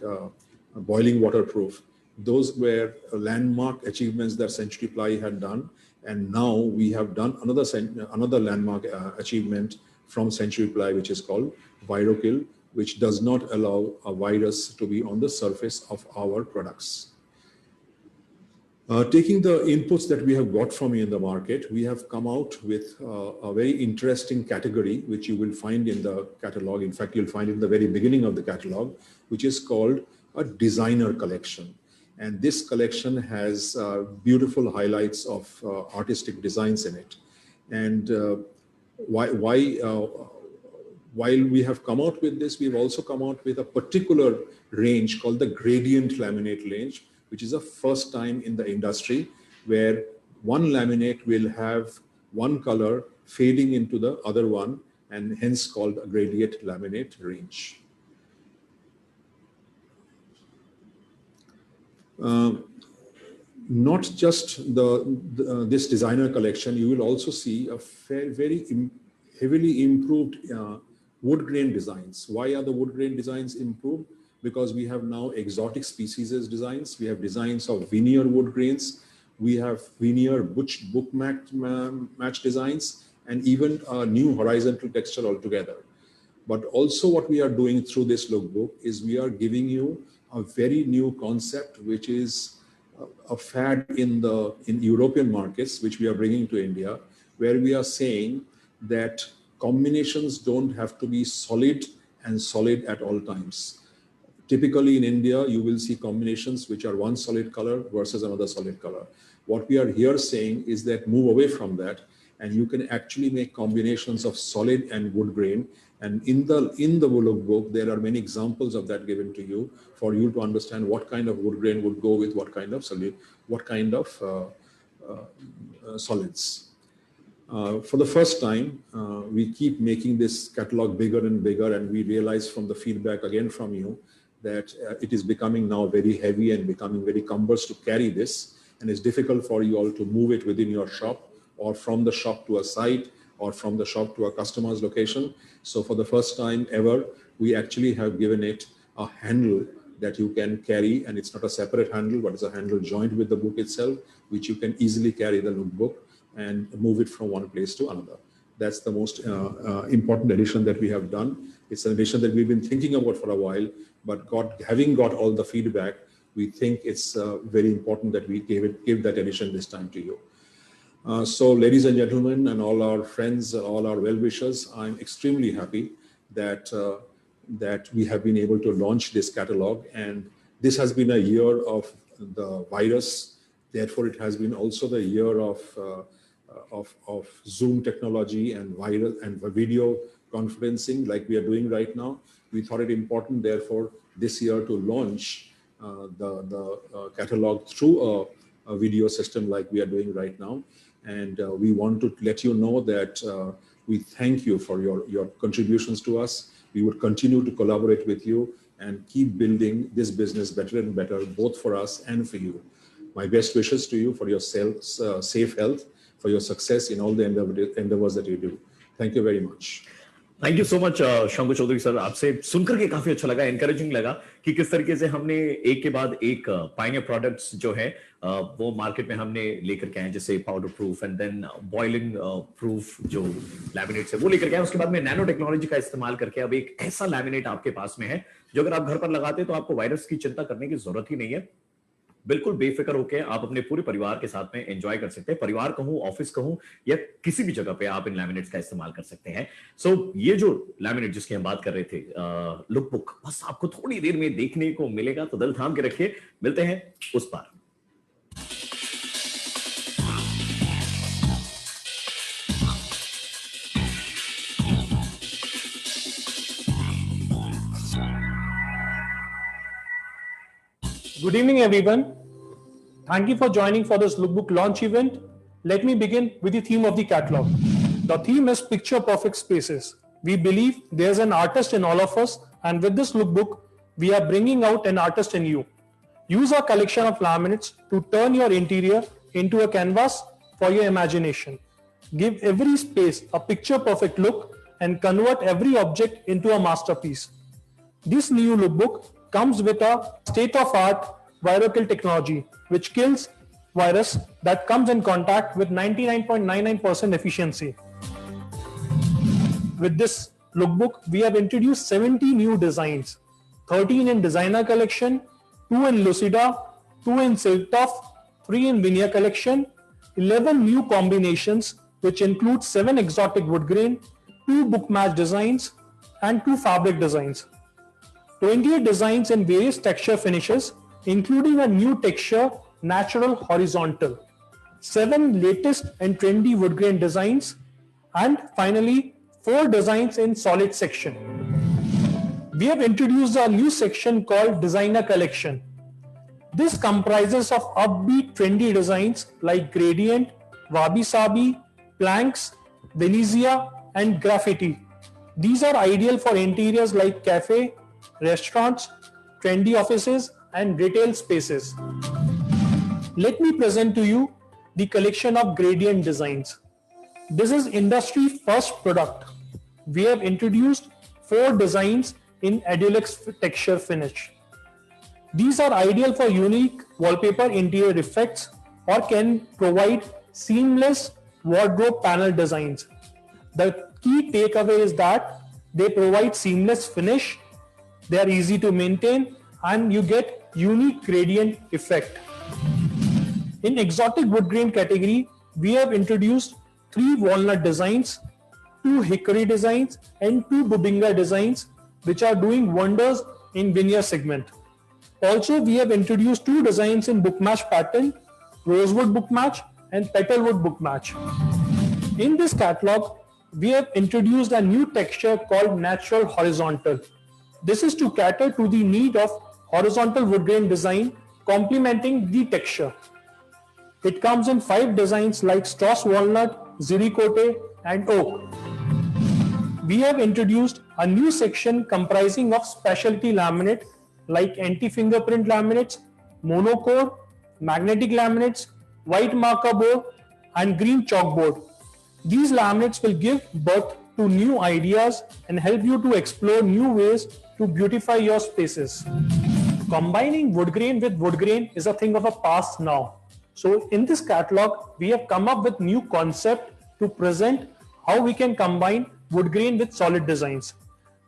boiling water proof. Those were landmark achievements that Century Ply had done, and now we have done another landmark achievement from Century Ply, which is called ViroKill, which does not allow a virus to be on the surface of our products. Taking the inputs that we have got from you in the market, we have come out with a very interesting category, which you will find in the catalog. In fact, you'll find it in the very beginning of the catalog, which is called a designer collection. And this collection has beautiful highlights of artistic designs in it. And while we have come out with this, we've also come out with a particular range called the gradient laminate range, which is the first time in the industry where one laminate will have one color fading into the other one, and hence called a gradient laminate range. Not just this designer collection, you will also see a very heavily improved wood grain designs. Why are the wood grain designs improved? Because we have now exotic species as designs. We have designs of veneer wood grains. We have veneer book match designs, and even a new horizontal texture altogether. But also what we are doing through this lookbook is we are giving you a very new concept, which is a fad in European markets, which we are bringing to India, where we are saying that combinations don't have to be solid and solid at all times. Typically in India, you will see combinations which are one solid color versus another solid color. What we are here saying is that move away from that, and you can actually make combinations of solid and wood grain. And in the lookbook, there are many examples of that given to you for you to understand what kind of wood grain would go with what kind of solid, what kind of solids. For the first time, we keep making this catalog bigger and bigger, and we realize from the feedback again from you that it is becoming now very heavy and becoming very cumbrous to carry this, and it's difficult for you all to move it within your shop or from the shop to a site or from the shop to a customer's location. So for the first time ever, we actually have given it a handle that you can carry, and it's not a separate handle, but it's a handle joined with the book itself, which you can easily carry the lookbook and move it from one place to another. That's the most important addition that we have done. It's an addition that we've been thinking about for a while, but having got all the feedback, we think it's very important that we give that addition this time to you. So ladies and gentlemen, and all our friends, all our well-wishers, I'm extremely happy that we have been able to launch this catalog. And this has been a year of the virus. Therefore, it has been also the year of Zoom technology and video conferencing like we are doing right now. We thought it important, therefore, this year to launch the catalog through a video system like we are doing right now. And we want to let you know that we thank you for your contributions to us. We would continue to collaborate with you and keep building this business better and better, both for us and for you. My best wishes to you for your safe health, for your success in all the endeavors that you do. Thank you very much. Thank you so much Shambhu Chaudhary sir, आपसे सुनकर के काफी अच्छा लगा, encouraging लगा कि किस तरीके से हमने एक के बाद एक पायनियर प्रोडक्ट्स जो है वो मार्केट में हमने लेकर के आए, जैसे powder proof and then boiling proof जो लैमिनेट्स है वो लेकर के आए। उसके बाद में नैनो टेक्नोलॉजी का इस्तेमाल करके अब एक ऐसा लैमिनेट आपके पास में है जो अगर आप घर पर लगाते हैं तो आपको वायरस की चिंता करने की जरूरत ही नहीं है। बिल्कुल बेफिक्र होकर आप अपने पूरे परिवार के साथ में एंजॉय कर सकते हैं। परिवार कहूं, ऑफिस कहूं या किसी भी जगह पे आप इन लैमिनेट्स का इस्तेमाल कर सकते हैं। सो ये जो लैमिनेट जिसकी हम बात कर रहे थे, लुक बुक, बस आपको थोड़ी देर में देखने को मिलेगा, तो दिल थाम के रखिए, मिलते हैं उस पार। Good evening, everyone. Thank you for joining for this lookbook launch event. Let me begin with the theme of the catalog. The theme is picture perfect spaces. We believe there's an artist in all of us, and with this lookbook, we are bringing out an artist in you. Use our collection of laminates to turn your interior into a canvas for your imagination. Give every space a picture perfect look and convert every object into a masterpiece. This new lookbook comes with a state-of-art viral kill technology, which kills virus that comes in contact with 99.99% efficiency. With this lookbook, we have introduced 70 new designs, 13 in designer collection, 2 in Lucida, 2 in Silk Tough, free in veneer collection, 11 new combinations which include 7 exotic wood grain, 2 book match designs and 2 fabric designs. 28 designs in various texture finishes, including a new texture, natural horizontal. 7 latest and trendy wood grain designs, and finally 4 designs in solid section. We have introduced a new section called Designer Collection. This comprises of upbeat trendy designs like gradient, wabi-sabi, planks, Venezia and graffiti. These are ideal for interiors like cafe, restaurants, trendy offices and retail spaces. Let me present to you the collection of gradient designs. This is industry first product. We have introduced 4 designs in Edulux texture finish. These are ideal for unique wallpaper interior effects or can provide seamless wardrobe panel designs. The key takeaway is that they provide seamless finish, they are easy to maintain, and you get unique gradient effect. In exotic wood grain category, we have introduced 3 walnut designs, 2 hickory designs and 2 bubinga designs, which are doing wonders in veneer segment. Also, we have introduced 2 designs in book match pattern, rosewood book match and petalwood book match. In this catalog, we have introduced a new texture called natural horizontal. This is to cater to the need of horizontal wood grain design complementing the texture. It comes in 5 designs like Strauss walnut, ziricote and oak. We have introduced a new section comprising of specialty laminate like anti-fingerprint laminates, monocore, magnetic laminates, white marker board and green chalkboard. These laminates will give birth to new ideas and help you to explore new ways to beautify your spaces. Combining wood grain with wood grain is a thing of a past now. So in this catalog, we have come up with new concept to present how we can combine wood grain with solid designs.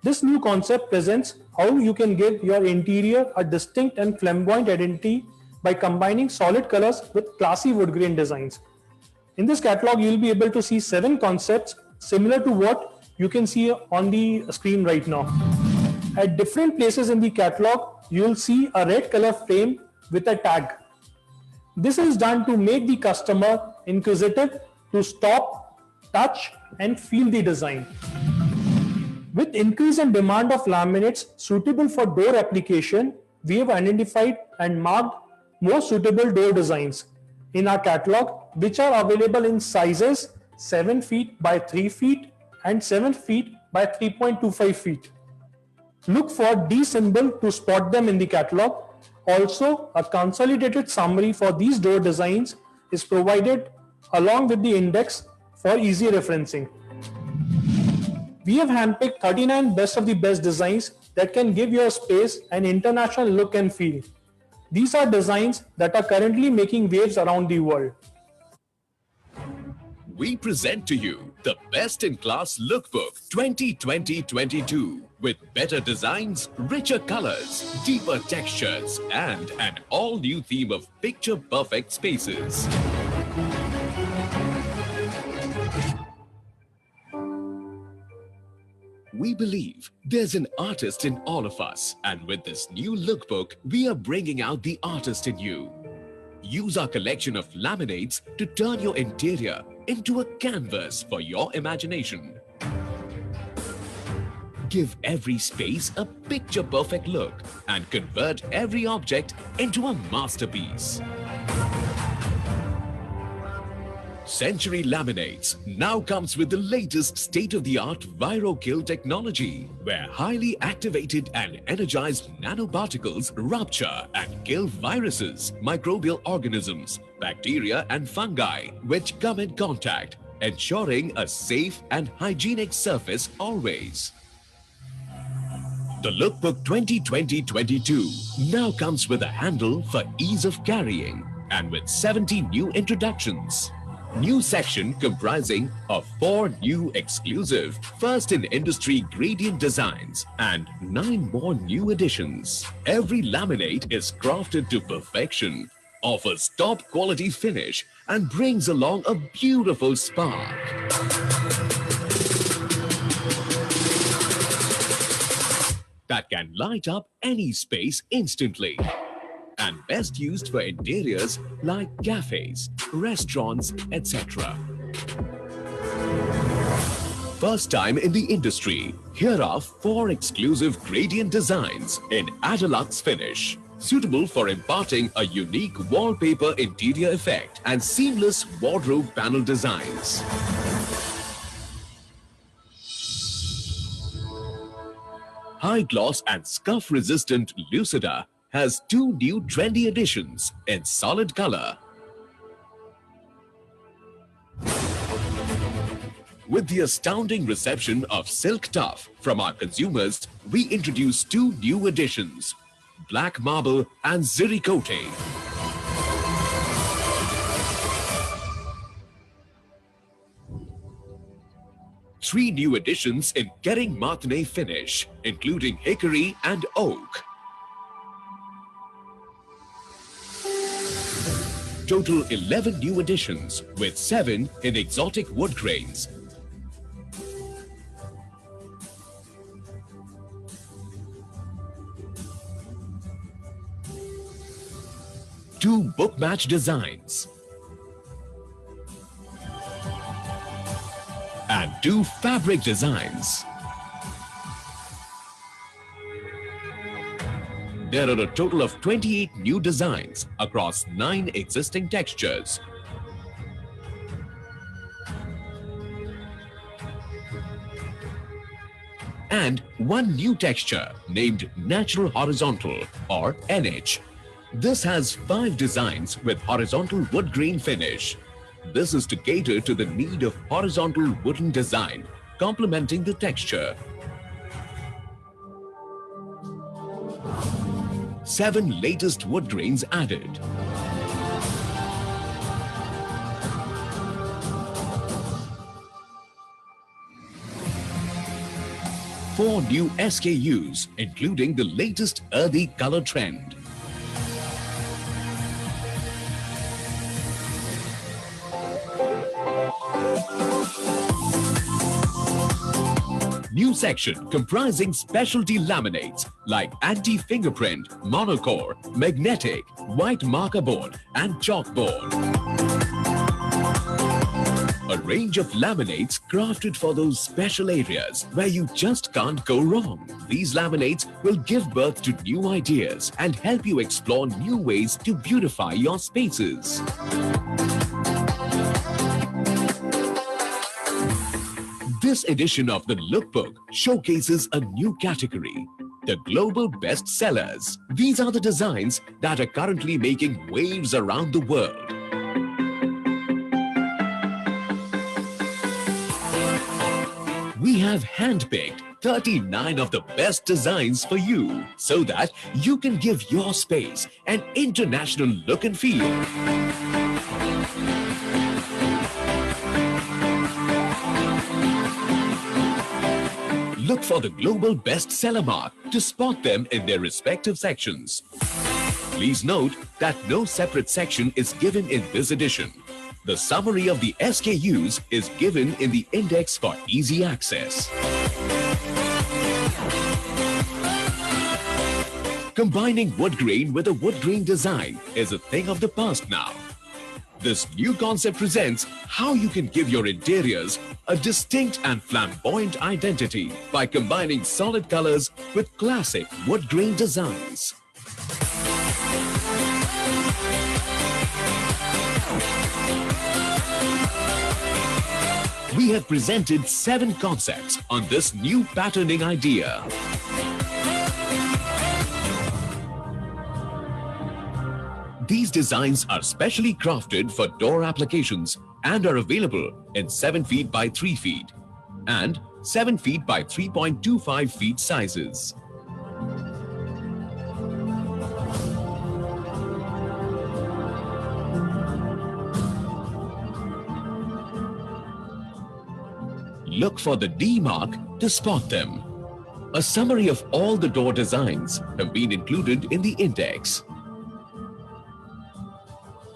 This new concept presents how you can give your interior a distinct and flamboyant identity by combining solid colors with classy wood grain designs. In this catalog, you will be able to see 7 concepts similar to what you can see on the screen right now. At different places in the catalog, you will see a red color frame with a tag. This is done to make the customer inquisitive to stop, touch and feel the design. With increase in demand of laminates suitable for door application, we have identified and marked more suitable door designs in our catalog, which are available in sizes 7 feet by 3 feet and 7 feet by 3.25 feet. Look for D symbol to spot them in the catalog. Also, a consolidated summary for these door designs is provided along with the index for easy referencing. We have handpicked 39 best of the best designs that can give your space an international look and feel. These are designs that are currently making waves around the world. We present to you the Best in Class Lookbook 2020-22 with better designs, richer colors, deeper textures, and an all-new theme of picture-perfect spaces. We believe there's an artist in all of us, and with this new lookbook, we are bringing out the artist in you. Use our collection of laminates to turn your interior into a canvas for your imagination. Give every space a picture-perfect look and convert every object into a masterpiece. Century Laminates now comes with the latest state-of-the-art ViroKill technology, where highly activated and energized nanoparticles rupture and kill viruses, microbial organisms, bacteria and fungi which come in contact, ensuring a safe and hygienic surface always. The Lookbook 2020-22 now comes with a handle for ease of carrying and with 70 new introductions. New section comprising of 4 new exclusive first-in-industry gradient designs and 9 more new additions. Every laminate is crafted to perfection offers top quality finish and brings along a beautiful spark. That can light up any space instantly. And best used for interiors like cafes, restaurants, etc. First time in the industry, here are 4 exclusive gradient designs in Adelux finish, suitable for imparting a unique wallpaper interior effect and seamless wardrobe panel designs. High gloss and scuff resistant Lucida has 2 new trendy additions in solid color. With the astounding reception of Silk Tough from our consumers, we introduce 2 new additions, Black Marble and Ziricote. Three new additions in Kering Martinet finish, including Hickory and Oak. Total 11 new additions with 7 in exotic wood grains. Two book match designs. And 2 fabric designs. There are a total of 28 new designs across 9 existing textures. And 1 new texture named Natural Horizontal or NH. This has 5 designs with horizontal wood grain finish. This is to cater to the need of horizontal wooden design, complementing the texture. 7 latest wood grains added. Four new SKUs, including the latest earthy color trend. New section comprising specialty laminates like anti-fingerprint, monocore, magnetic, white marker board and chalkboard. A range of laminates crafted for those special areas where you just can't go wrong. These laminates will give birth to new ideas and help you explore new ways to beautify your spaces. This edition of the Lookbook showcases a new category, the global bestsellers. These are the designs that are currently making waves around the world. We have handpicked 39 of the best designs for you so that you can give your space an international look and feel. Look for the global bestseller mark to spot them in their respective sections. Please note that no separate section is given in this edition. The summary of the SKUs is given in the index for easy access. Combining wood grain with a wood grain design is a thing of the past now. This new concept presents how you can give your interiors a distinct and flamboyant identity by combining solid colors with classic wood grain designs. We have presented 7 concepts on this new patterning idea. These designs are specially crafted for door applications and are available in 7 feet by 3 feet and 7 feet by 3.25 feet sizes. Look for the D mark to spot them. A summary of all the door designs have been included in the index.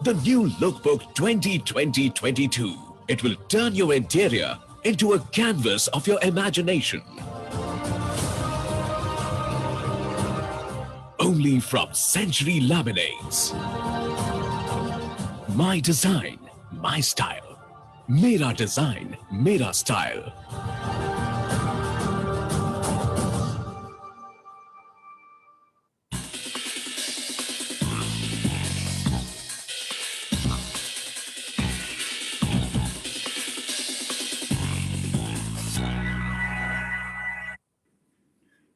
The new Lookbook 2020-22. It will turn your interior into a canvas of your imagination. Only from Century Laminates. My design, my style. Mera design, mera style.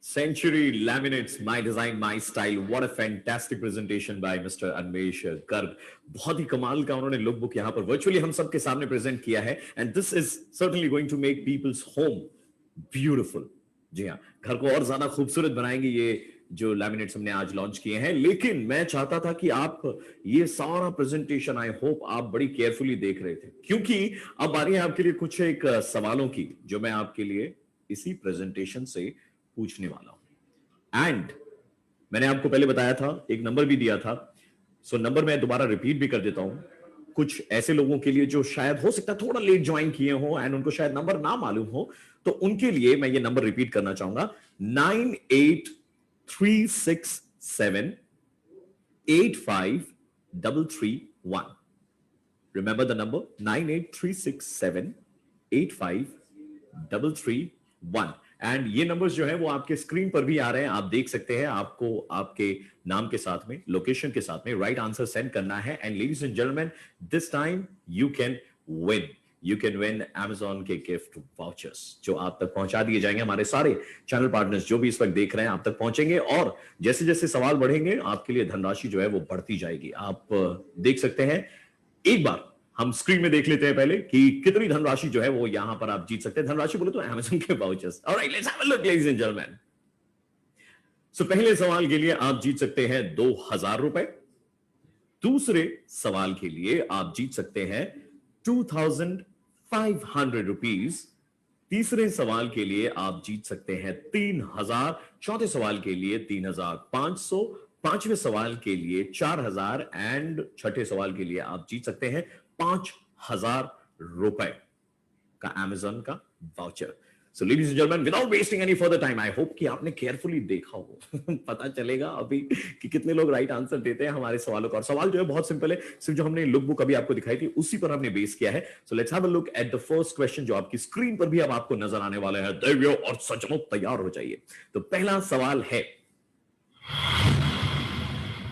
Century Laminates, My Design, My Style. What a fantastic presentation by Mr. Anvesh Garg. बहुत ही कमाल का उन्होंने look book यहाँ पर virtually हम सबके सामने present किया है and this is certainly going to make peoples home beautiful. जी हाँ, घर को और ज्यादा खूबसूरत बनाएंगे ये जो लैमिनेट्स हमने आज लॉन्च किए हैं. लेकिन मैं चाहता था कि आप ये सारा प्रेजेंटेशन आई होप आप बड़ी केयरफुली देख रहे थे, क्योंकि अब आ रही है आपके लिए कुछ एक सवालों की जो मैं आपके लिए इसी प्रेजेंटेशन से पूछने वाला हूं. एंड मैंने आपको पहले बताया था, एक नंबर भी दिया था, सो नंबर मैं दोबारा रिपीट भी कर देता हूं. कुछ ऐसे लोगों के लिए जो शायद हो सकता है थोड़ा लेट ज्वाइन किए हो एंड उनको शायद नंबर ना मालूम हो, तो उनके लिए मैं ये नंबर रिपीट करना चाहूंगा. 9836785331. Remember the number 9836785331. एंड ये नंबर्स जो है वो आपके स्क्रीन पर भी आ रहे हैं, आप देख सकते हैं. आपको आपके नाम के साथ में, लोकेशन के साथ में राइट आंसर सेंड करना है. And ladies and gentleman, this time you can win Amazon के गिफ्ट वाउचर्स जो आप तक पहुंचा दिए जाएंगे. हमारे सारे चैनल पार्टनर्स जो भी इस वक्त देख रहे हैं आप तक पहुंचेंगे और जैसे जैसे सवाल बढ़ेंगे आपके लिए धनराशि जो है वो बढ़ती जाएगी. आप देख सकते हैं, एक बार हम स्क्रीन में देख लेते हैं पहले कि कितनी धनराशि जो है वो यहां पर आप जीत सकते हैं. धनराशि बोले तो Amazon के vouchers. Alright, let's have a look ladies and gentleman. So पहले सवाल के लिए आप जीत सकते हैं 2000 रुपए. दूसरे सवाल के लिए आप जीत सकते हैं 2500 रुपीज. तीसरे सवाल के लिए आप जीत सकते हैं 3000. चौथे सवाल के लिए 3500. पांचवें सवाल के लिए 4000 एंड छठे सवाल के लिए आप जीत सकते हैं 5000 रुपए का Amazon का voucher. So ladies and gentleman, without wasting any further time, I hope कि आपने केयरफुली देखा हो. पता चलेगा अभी कि कितने लोग राइट आंसर देते हैं हमारे सवालों का. और सवाल जो है बहुत सिंपल है, सिर्फ जो हमने लुक बुक अभी आपको दिखाई थी उसी पर हमने बेस किया है. So let's have a look at the first question जो आपकी स्क्रीन पर भी अब आपको नजर आने वाला है. देवियों और सज्जनों, तैयार हो जाइए. तो पहला सवाल है,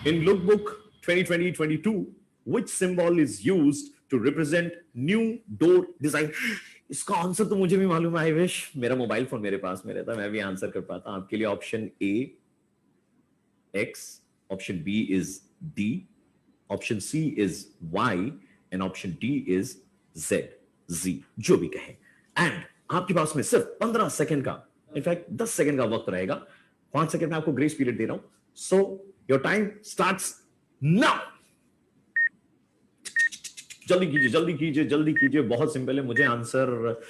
in Lookbook 2020-22, which symbol is used to represent new door design? इसका आंसर तो मुझे भी मालूम है. आई विश मेरा मोबाइल फोन मेरे पास में रहता, मैं भी आंसर कर पाता. आपके लिए option A X, option B is D, option C is Y and option D is Z, जो भी कहे. एंड आपके पास में सिर्फ 15 सेकंड का, इनफैक्ट 10 सेकंड का वक्त रहेगा. 5 सेकंड में आपको ग्रेस पीरियड दे रहा हूं. So your time starts now. जल्दी कीजिए, जल्दी कीजिए, जल्दी कीजिए. बहुत सिंपल है, मुझे आंसर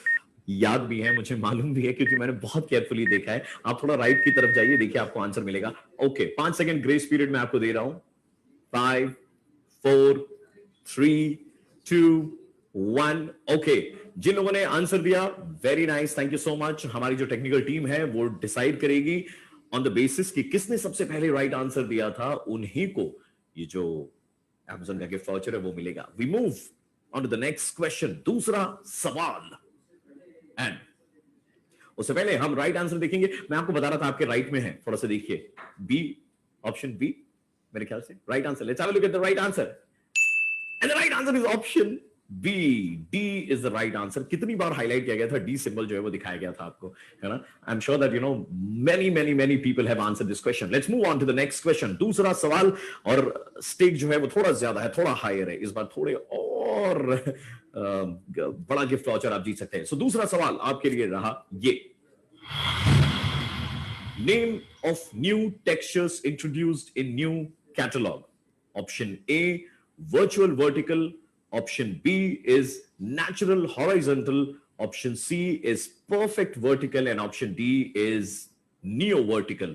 याद भी है, मुझे मालूम भी है क्योंकि मैंने बहुत केयरफुली देखा है. आप थोड़ा राइट की तरफ जाइए, देखिए आपको आंसर मिलेगा. ओके, 5 सेकंड ग्रेस पीरियड में आपको दे रहा हूं. 5 4 3 2 1. ओके, जिन लोगों ने आंसर दिया, very nice, thank you so much. हमारी जो टेक्निकल टीम है वो डिसाइड करेगी ऑन द बेसिस कि किसने सबसे पहले राइट आंसर दिया था, उन्हीं को ये जो Amazon का गिफ्ट वाउचर है वो मिलेगा. We move on to the next question, दूसरा सवाल. एंड उससे पहले हम राइट आंसर देखेंगे. मैं आपको बता रहा था आपके राइट में है, थोड़ा सा देखिए. बी, ऑप्शन बी मेरे ख्याल से right answer. Let's have a look at the right answer. And the right answer is option B. D is the right answer. कितनी बार हाईलाइट किया गया था, डी सिंबल जो है वो दिखाया गया था आपको, है ना. I am sure that you know many people have answered this question. Let's move on to the next question. दूसरा सवाल, और स्टेक जो है वो थोड़ा ज्यादा है, थोड़ा हायर है इस बार, थोड़े और बड़ा गिफ्ट वाउचर आप जीत सकते हैं. सो दूसरा सवाल आपके लिए रहा ये. Name of new textures introduced in new catalogue. Option A virtual vertical, option B is natural horizontal, option C is perfect vertical and option D is neo vertical.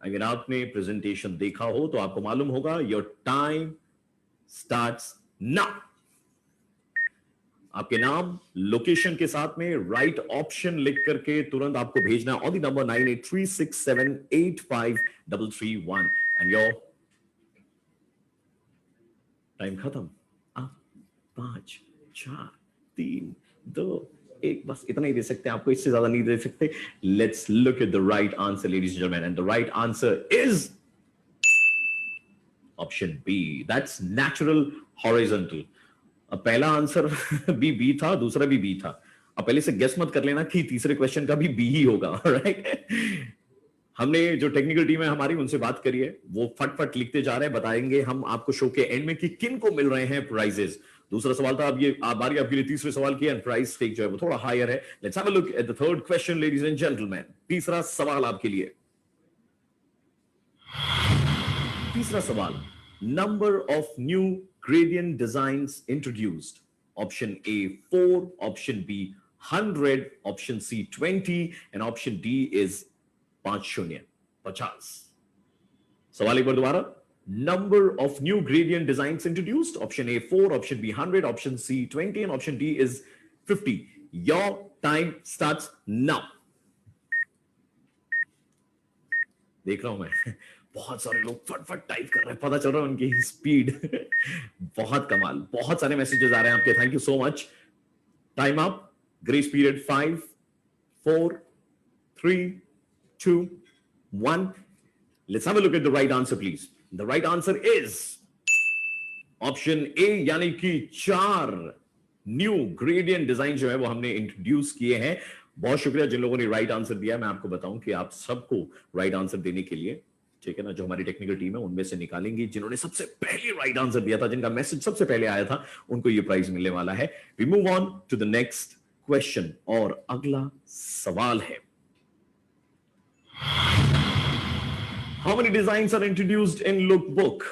अगर आपने प्रेजेंटेशन देखा हो तो आपको मालूम होगा. योर टाइम स्टार्ट्स ना। आपके नाम, लोकेशन के साथ में राइट ऑप्शन लिख करके तुरंत आपको भेजना on the number 9836785331 and your time खत्म। आप 5 4 3 2 1 बस इतना ही दे सकते हैं, आपको इससे ज्यादा नहीं दे सकते। Let's look at the right answer ladies and gentleman, and the right answer is option B, that's natural horizontal. अब पहला आंसर भी बी था, दूसरा भी बी था। अब पहले से गेस मत कर लेना कि तीसरे क्वेश्चन का भी बी ही होगा, राइट? हमने जो टेक्निकल टीम है हमारी, उनसे बात करिए, वो फटफट लिखते जा रहे हैं। बताएंगे हम आपको शो के एंड में कि किन को मिल रहे हैं प्राइजेस। दूसरा सवाल था, अब ये बारी आपके लिए तीसरे सवाल की, एंड प्राइस स्टेक जो है वो थोड़ा हायर है। Let's have a look at the third question ladies and gentleman. तीसरा सवाल आपके लिए, तीसरा सवाल, number of new gradient designs introduced. Option A 4, option B 100, option C 20, and option D is 50. सवाल एक बार दोबारा, number of new gradient designs introduced. Option A 4, option B 100, option C 20, and option D is 50. Your time starts now. देख रहा हूं मैं बहुत सारे लोग फटफट टाइप कर रहे हैं, पता चल रहा है उनकी स्पीड बहुत कमाल। बहुत सारे मैसेजेस आ रहे हैं आपके, thank you so much. Time up, grace period 5 4 3 2 1। Let's have a look at the right answer please. The right answer is option A, यानी कि 4 न्यू ग्रेडियंट डिजाइन जो है वो हमने इंट्रोड्यूस किए हैं। बहुत शुक्रिया जिन लोगों ने राइट आंसर दिया। मैं आपको बताऊं कि आप सबको राइट आंसर देने के लिए, ठीक है ना, जो हमारी टेक्निकल टीम है उनमें से निकालेंगी जिन्होंने सबसे पहले राइट आंसर दिया था, जिनका मैसेज सबसे पहले आया था, उनको ये प्राइज मिलने वाला है। We move on to the next question, और अगला सवाल है, how many designs are introduced in look book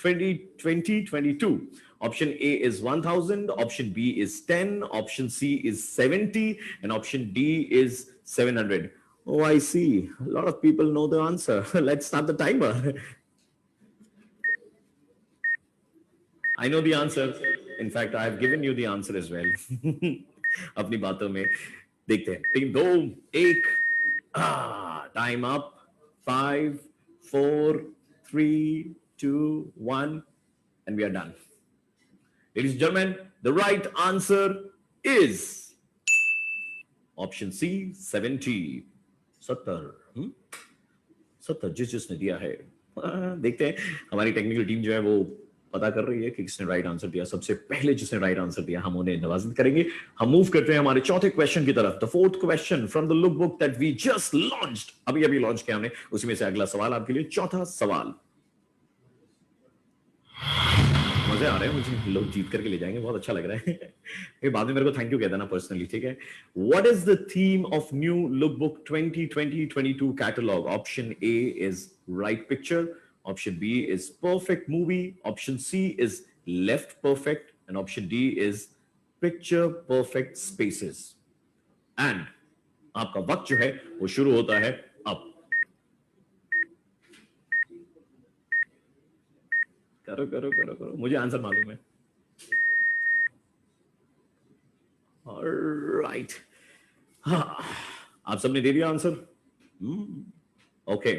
2020-22? Option A is 1000, option B is 10, option C is 70, and option D is 700. Oh, I see. A lot of people know the answer. Let's start the timer. I know the answer. In fact, I have given you the answer as well. अपनी बातों में देखते हैं। 3 2 1, time up. 5 4 3 2 1, and we are done. Ladies and gentlemen, the right answer is option C 70. 70 जिसने दिया है। देखते हैं हमारी टेक्निकल टीम जो है वो पता कर रही है कि किसने राइट आंसर दिया। सबसे पहले जिसने राइट आंसर दिया हम उन्हें नवाजित करेंगे। हम मूव करते हैं हमारे चौथे क्वेश्चन की तरफ। The fourth question from the look book that we just launched, अभी लॉन्च किया हमने, उसी में से अगला सवाल आपके लिए। चौथा सवाल, मजे आ रहे हैं मुझे, लोग जीत करके ले जाएंगे, बहुत अच्छा लग रहा है। ये बाद में मेरे को थैंक यू कह देना पर्सनली, ठीक है। What is the theme of new look book 2020-22 catalogue? Option A is right picture, option B is perfect movie, option C is left perfect, and option D is picture perfect spaces. And आपका वक्त जो है वो शुरू होता है अब। करो करो करो करो, मुझे आंसर मालूम है। ऑलराइट, हाँ, आप सबने दे दिया answer? Okay,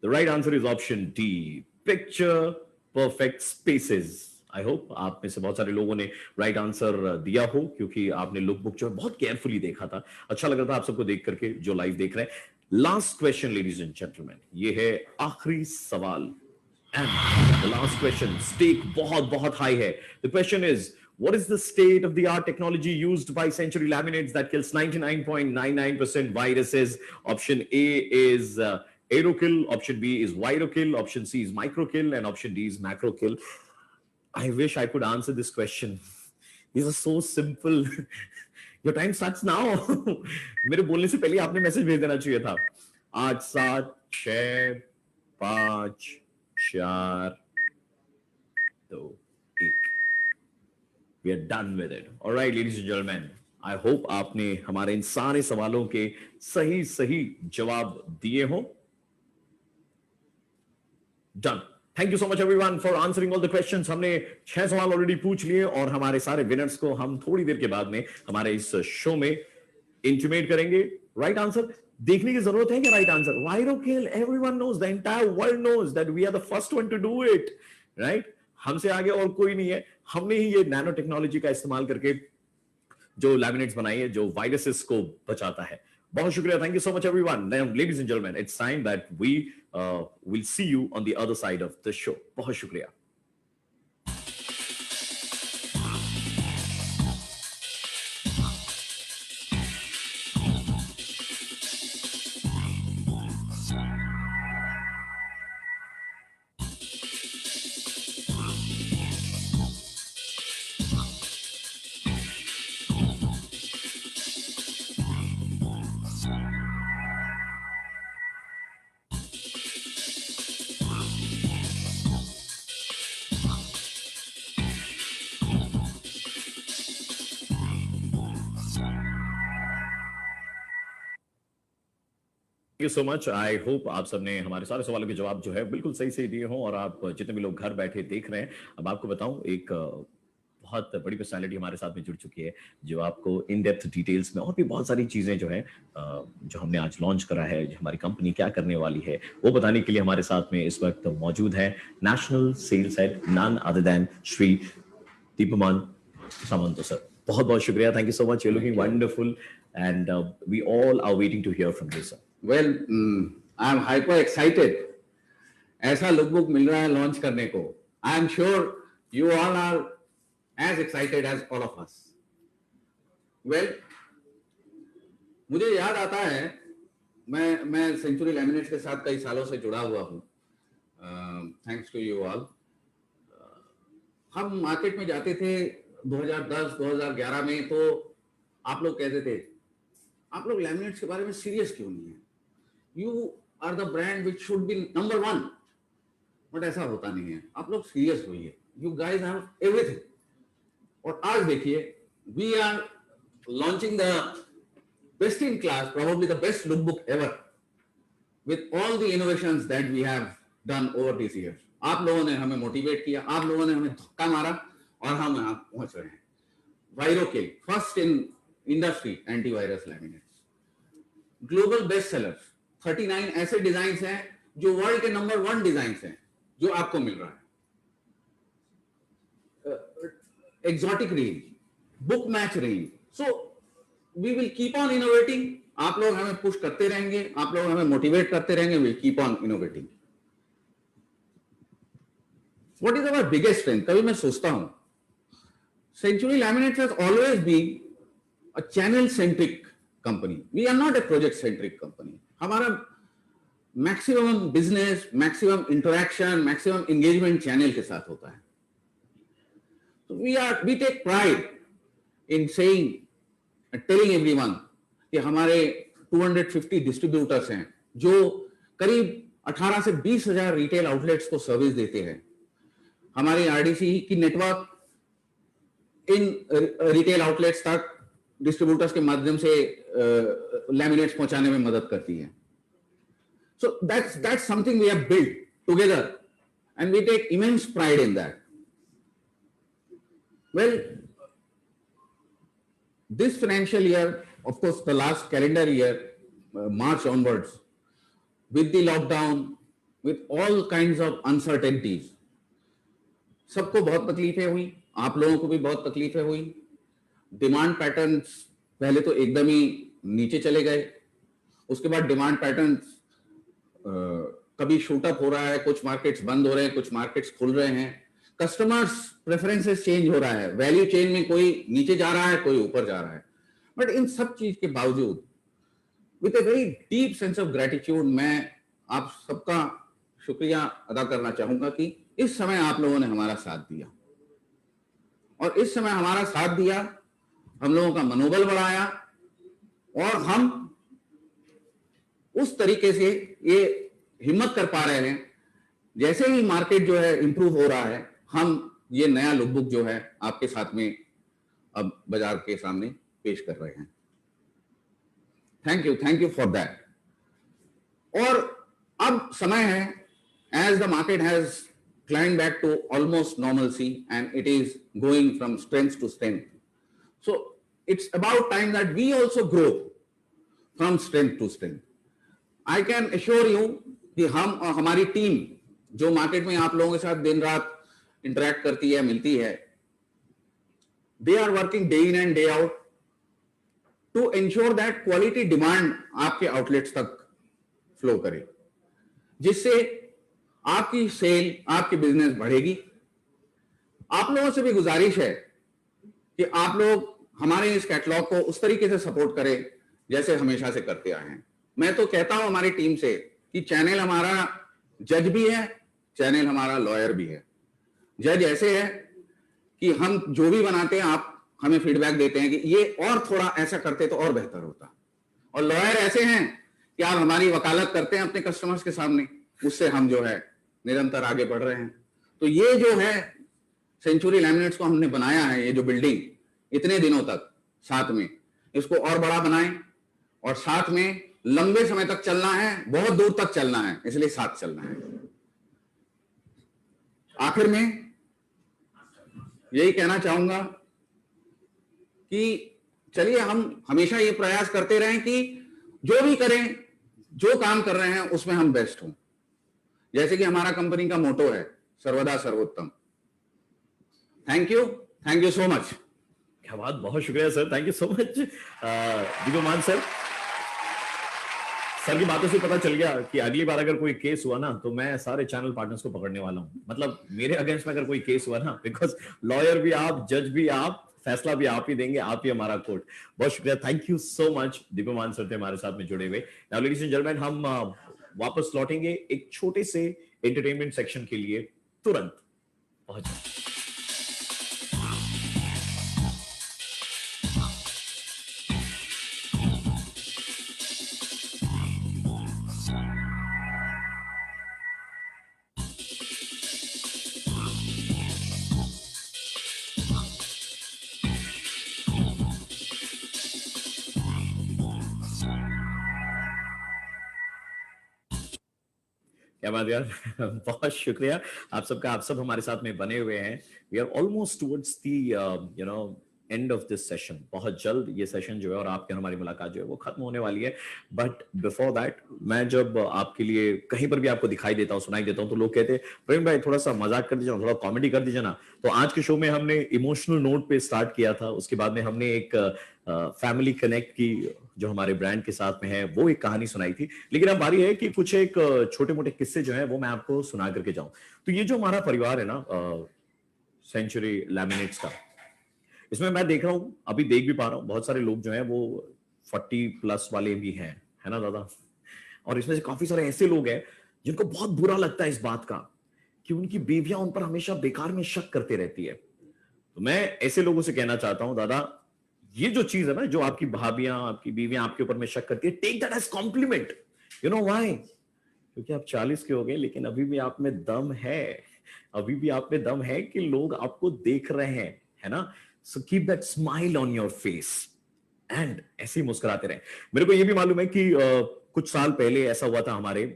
the right answer is option D, picture perfect spaces. I hope आप में से बहुत सारे लोगों ने राइट आंसर दिया हो, क्योंकि आपने लुक बुक जो है बहुत केयरफुली देखा था। अच्छा लग रहा था आप सबको देख करके जो लाइव देख रहे हैं। Last question ladies and gentleman, ये है आखिरी सवाल। And the last question, stake बहुत high है. The question is, what is the state of the art technology used by Century Laminates that kills 99.99% viruses? Option A is AeroKill, option B is ViroKill, option C is MicroKill, and option D is MacroKill. I wish I could answer this question. These are so simple. Your time starts now. मेरे बोलने से पहले आपने message भेज देना चाहिए था। 8 7 6 5 4 2 1। We are done with it. All right, ladies and gentlemen, I hope आपने हमारे इन सारे सवालों के सही जवाब दिए हो। Done. Thank you so much everyone for answering all the questions. हमने 6 सवाल ऑलरेडी पूछ लिए और हमारे सारे विनर्स को हम थोड़ी देर के बाद में हमारे इस शो में इंटीमेट करेंगे। राइट आंसर देखने की जरूरत है कि right answer Virokill, everyone knows, the entire world knows that we are the first one to do it, right. हमसे आगे और कोई नहीं है। हमने ही ये नैनो टेक्नोलॉजी का इस्तेमाल करके जो लैमिनेट्स बनाई है जो वायरसेस को बचाता है। बहुत शुक्रिया, thank you so much everyone. Ladies and gentleman, it's time that we will see you on the other side of the show. बहुत शुक्रिया। Thank you so much. I hope आप सबने हमारे सारे सवालों के जवाब जो है बिल्कुल सही से दिए हों। और आप जितने भी लोग घर बैठे देख रहे हैं, अब आपको बताऊं एक बहुत बड़ी पर्सनालिटी हमारे साथ में जुड़ चुकी है जो आपको इन डेप्थ डिटेल्स में और भी बहुत सारी चीजें जो है जो हमने आज लॉन्च करा है, जो हमारी कंपनी क्या करने वाली है, वो बताने के लिए हमारे साथ में इस वक्त मौजूद है national sales head, none other than Shri Deepman Samanta sir. बहुत बहुत शुक्रिया, thank you so much, you looking wonderful and we all are waiting to hear from you sir. Well, I am hyper excited. ऐसा लुकबुक मिल रहा है लॉन्च करने को। I am sure you all are as excited as all of us. Well, मुझे याद आता है, मैं सेंचुरी लैमिनेट्स के साथ कई सालों से जुड़ा हुआ हूँ, थैंक्स टू यू ऑल। हम मार्केट में जाते थे 2010-2011 में, तो आप लोग कहते थे आप लोग लैमिनेट्स के बारे में सीरियस क्यों नहीं है, you are the brand which should be number 1। But ऐसा होता नहीं है, आप लोग सीरियस होइए, यू गाइज हैव एवरीथिंग। और आज देखिए, we are launching the best in class, probably the best look book ever, with all the innovations that we have done over this years. आप लोगों ने हमें मोटिवेट किया, आप लोगों ने हमें धक्का मारा और हम यहाँ पहुंच रहे हैं। Virokill, first in industry antivirus laminates, global best sellers, 39 ऐसे डिजाइन हैं जो वर्ल्ड के नंबर 1 डिजाइन हैं जो आपको मिल रहा है। Exotic range, book match range, so we will keep on innovating. आप लोग हमें पुश करते रहेंगे, आप लोग हमें मोटिवेट करते रहेंगे, will keep on innovating. What is our biggest strength? कभी मैं सोचता हूं, century laminates has always been a channel centric company. We are not a project centric company. हमारा maximum business, maximum interaction, maximum engagement channel के साथ होता है। तो we take pride in saying, telling everyone कि हमारे 250 डिस्ट्रीब्यूटर्स हैं जो करीब 18 से 20 हजार रिटेल आउटलेट्स को सर्विस देते हैं। हमारे आरडीसी की नेटवर्क इन रिटेल आउटलेट्स तक डिस्ट्रीब्यूटर्स के माध्यम से लैमिनेट्स पहुंचाने में मदद करती है। So that's something we have built together and we take immense pride in that. Well, this financial year, of course the last calendar year, March onwards, with the lockdown, with all kinds of uncertainties, सबको बहुत तकलीफें हुई, आप लोगों को भी बहुत तकलीफें हुई। डिमांड पैटर्न्स पहले तो एकदम ही नीचे चले गए, उसके बाद डिमांड पैटर्न्स कभी शूट अप हो रहा है, कुछ मार्केट्स बंद हो रहे हैं, कुछ मार्केट्स खुल रहे हैं, कस्टमर्स प्रेफरेंसेस चेंज हो रहा है, वैल्यू चेन में कोई नीचे जा रहा है, कोई ऊपर जा रहा है। बट इन सब चीज के बावजूद, with a very deep sense of gratitude, मैं आप सबका शुक्रिया अदा करना चाहूंगा कि इस समय आप लोगों ने हमारा साथ दिया, और इस समय हमारा साथ दिया, हम लोगों का मनोबल बढ़ाया, और हम उस तरीके से ये हिम्मत कर पा रहे हैं, जैसे ही मार्केट जो है इंप्रूव हो रहा है, हम ये नया लुकबुक जो है आपके साथ में अब बाजार के सामने पेश कर रहे हैं। Thank you for that. और अब समय है, as the market has climbed back to almost normalcy, and it is going from strength to strength. So it's about time that we also grow from strength to strength. I can assure you कि हम और हमारी team जो market में आप लोगों के साथ दिन रात इंटरेक्ट करती है, मिलती है, they are working day in and day out to ensure that quality demand आपके आउटलेट्स तक फ्लो करे, जिससे आपकी सेल, आपकी बिजनेस बढ़ेगी। आप लोगों से भी गुजारिश है कि आप लोग हमारे इस कैटलॉग को उस तरीके से सपोर्ट करें जैसे हमेशा से करते आए हैं। मैं तो कहता हूं हमारी टीम से कि चैनल हमारा जज भी है, चैनल हमारा लॉयर भी है। जज ऐसे है कि हम जो भी बनाते हैं आप हमें फीडबैक देते हैं कि ये और थोड़ा ऐसा करते तो और बेहतर होता, और लॉयर ऐसे हैं कि आप हमारी वकालत करते हैं अपने कस्टमर्स के सामने, उससे हम जो है निरंतर आगे बढ़ रहे हैं। तो ये जो है सेंचुरी लैमिनेट्स को हमने बनाया है, ये जो बिल्डिंग इतने दिनों तक साथ में, इसको और बड़ा बनाएं और साथ में लंबे समय तक चलना है, बहुत दूर तक चलना है, इसलिए साथ चलना है। आखिर में यही कहना चाहूंगा कि चलिए हम हमेशा ये प्रयास करते रहें कि जो भी करें, जो काम कर रहे हैं उसमें हम बेस्ट हों, जैसे कि हमारा कंपनी का मोटो है, सर्वदा सर्वोत्तम। Thank you so much. क्या बात, बहुत शुक्रिया sir, thank you so much. Digoman sir, sir की बातों से पता चल गया कि अगली बार अगर कोई केस हुआ ना तो मैं सारे चैनल पार्टनर्स को पकड़ने वाला हूं। मतलब मेरे अगेंस्ट में अगर कोई केस हुआ ना, बिकॉज लॉयर भी आप, जज भी आप, फैसला भी आप ही देंगे, आप ही हमारा कोर्ट। बहुत शुक्रिया, thank you so much. Digoman sir थे हमारे साथ में जुड़े हुए। नाउ लेडीज एंड जेंटलमैन, हम वापस लौटेंगे एक छोटे से एंटरटेनमेंट सेक्शन के लिए, तुरंत पहुंच। क्या बात यार, बहुत शुक्रिया आप सबका। आप सब हमारे साथ में बने हुए हैं। We are almost towards the end of this session. बहुत जल्द ये सेशन जो है और आपके हमारी मुलाकात जो है वो खत्म होने वाली है। बट बिफोर दैट, मैं जब आपके लिए कहीं पर भी आपको दिखाई देता हूँ, सुनाई देता हूँ, तो लोग कहते हैं प्रवीण भाई थोड़ा सा मजाक कर दीजिए ना, थोड़ा कॉमेडी कर दीजिए ना। तो आज के शो में हमने इमोशनल नोट पे स्टार्ट किया था, उसके बाद में हमने एक फैमिली कनेक्ट की जो हमारे ब्रांड के साथ में है वो एक कहानी सुनाई थी। लेकिन अब बारी है कि कुछ एक छोटे मोटे किस्से जो है वो मैं आपको सुना करके जाऊं। तो ये जो हमारा परिवार है ना सेंचुरी लैमिनेट्स का, इसमें मैं देख रहा हूं, अभी देख भी पा रहा हूं, बहुत सारे लोग जो हैं वो 40+ वाले भी हैं, है ना दादा। और इसमें से काफी सारे ऐसे लोग हैं जिनको बहुत बुरा लगता है इस बात का कि उनकी बीवियां उन पर हमेशा बेकार में शक करते रहती है। तो मैं ऐसे लोगों से कहना चाहता हूं, दादा ये जो चीज है ना, जो आपकी भाभियां, आपकी बीवियां आपके ऊपर में शक करती है, take that as compliment. You know why? क्योंकि आप 40 के हो गए लेकिन अभी भी आप में दम है, अभी भी आप में दम है कि लोग आपको देख रहे हैं, है ना। So keep that smile on your face and ऐसे ही मुस्कुराते रहे। मेरे को ये भी मालूम है कि कुछ साल पहले ऐसा हुआ था हमारे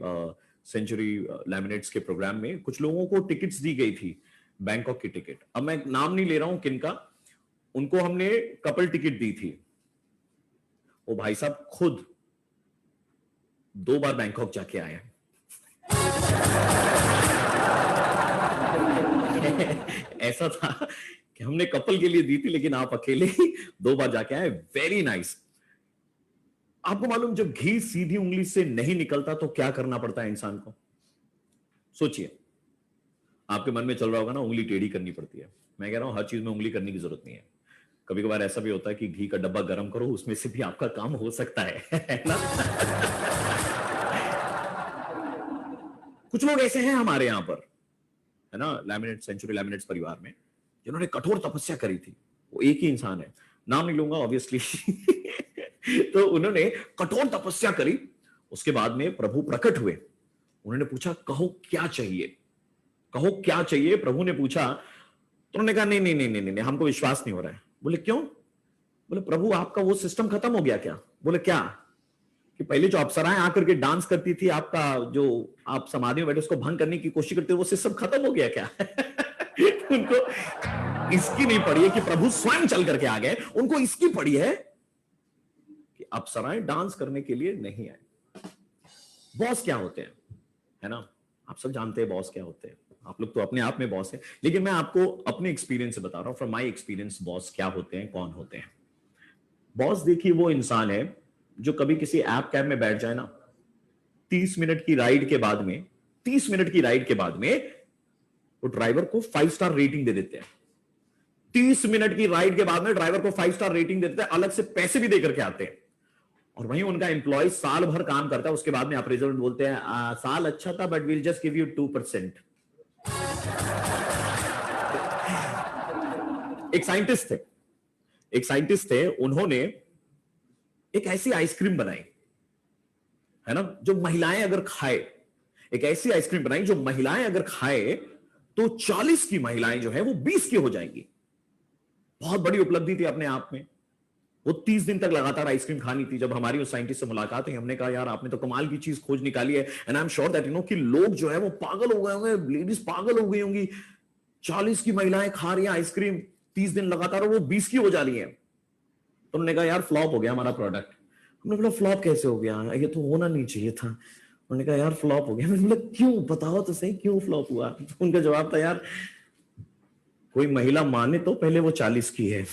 सेंचुरी लैमिनेट्स के प्रोग्राम में, कुछ लोगों को टिकट्स दी गई थी, बैंकॉक की टिकट। अब मैं नाम नहीं ले रहा हूं किनका, उनको हमने कपल टिकट दी थी। वो भाई साहब खुद 2 बार बैंकॉक जाके आए हैं। ऐसा था कि हमने कपल के लिए दी थी लेकिन आप अकेले ही 2 बार जाके आए। Very nice. आपको मालूम, जब घी सीधी उंगली से नहीं निकलता तो क्या करना पड़ता है इंसान को? सोचिए, आपके मन में चल रहा होगा ना, उंगली टेढ़ी करनी पड़ती है। मैं कह रहा हूं हर चीज में उंगली करने की जरूरत नहीं है। कभी कभार ऐसा भी होता है कि घी का डब्बा गर्म करो, उसमें से भी आपका काम हो सकता है ना? कुछ लोग ऐसे हैं हमारे यहां पर, है ना, लैमिनेट सेंचुरी लैमिनेट्स परिवार में, जिन्होंने कठोर तपस्या करी थी। वो एक ही इंसान है, नाम नहीं लूंगा ऑब्वियसली। तो उन्होंने कठोर तपस्या करी, उसके बाद में प्रभु प्रकट हुए। उन्होंने पूछा कहो क्या चाहिए, कहो क्या चाहिए। प्रभु ने पूछा तो उन्होंने कहा नहीं नहीं नहीं नहीं नहीं, हमको विश्वास नहीं हो रहा है। बोले क्यों? बोले प्रभु आपका वो सिस्टम खत्म हो गया क्या? बोले क्या? कि पहले जो अप्सराएं आकर के डांस करती थी, आपका जो आप समाधि में बैठे उसको भंग करने की कोशिश करते, वो सिस्टम खत्म हो गया क्या? उनको इसकी नहीं पड़ी है कि प्रभु स्वयं चल करके आ गए, उनको इसकी पड़ी है कि अप्सराएं डांस करने के लिए नहीं आए। बॉस क्या होते हैं, है ना, आप सब जानते हैं बॉस क्या होते हैं, आप लोग तो अपने आप में बॉस है, लेकिन मैं आपको अपने एक्सपीरियंस से बता रहा हूं, फ्रॉम माय एक्सपीरियंस बॉस क्या होते हैं, कौन होते हैं। बॉस देखिए वो इंसान है जो कभी किसी ऐप कैब में बैठ जाए ना, 30 मिनट की राइड के बाद में, 30 मिनट की राइड के बाद में वो ड्राइवर को 5 स्टार रेटिंग दे देते हैं। 30 मिनट की राइड के बाद में ड्राइवर को 5 स्टार रेटिंग दे देते हैं, अलग से पैसे भी दे करके आते हैं। और वहीं उनका एम्प्लॉय साल भर काम करता है, उसके बाद में अप्रेजल बोलते हैं साल अच्छा था but will just give you 2%। एक साइंटिस्ट थे, उन्होंने एक ऐसी आइसक्रीम बनाई, है ना, जो महिलाएं अगर खाए, एक ऐसी आइसक्रीम बनाई जो महिलाएं अगर खाए तो 40 की महिलाएं जो है वो 20 की हो जाएंगी। बहुत बड़ी उपलब्धि थी अपने आप में। वो 30 दिन तक लगातार आइसक्रीम खानी थी। जब हमारी उस साइंटिस्ट से मुलाकात हुई, हमने कहा यार आपने तो कमाल की चीज खोज निकाली है, and I am sure that you no कि लोग जो है वो पागल हो गए होंगे, लेडीज पागल हो गई होंगी। 40 की महिलाएं खा रही हैं आइसक्रीम 30 दिन लगातार, वो 20 की हो जा रही है। तो उन्होंने कहा यार फ्लॉप हो गया हमारा प्रोडक्ट। हमने बोला फ्लॉप कैसे हो गया, ये तो होना नहीं चाहिए था। उन्होंने कहा यार फ्लॉप हो गया। मैंने बोला क्यों, बताओ तो सही क्यों फ्लॉप हुआ। तो उनका जवाब था यार कोई महिला माने तो पहले वो 40 की है।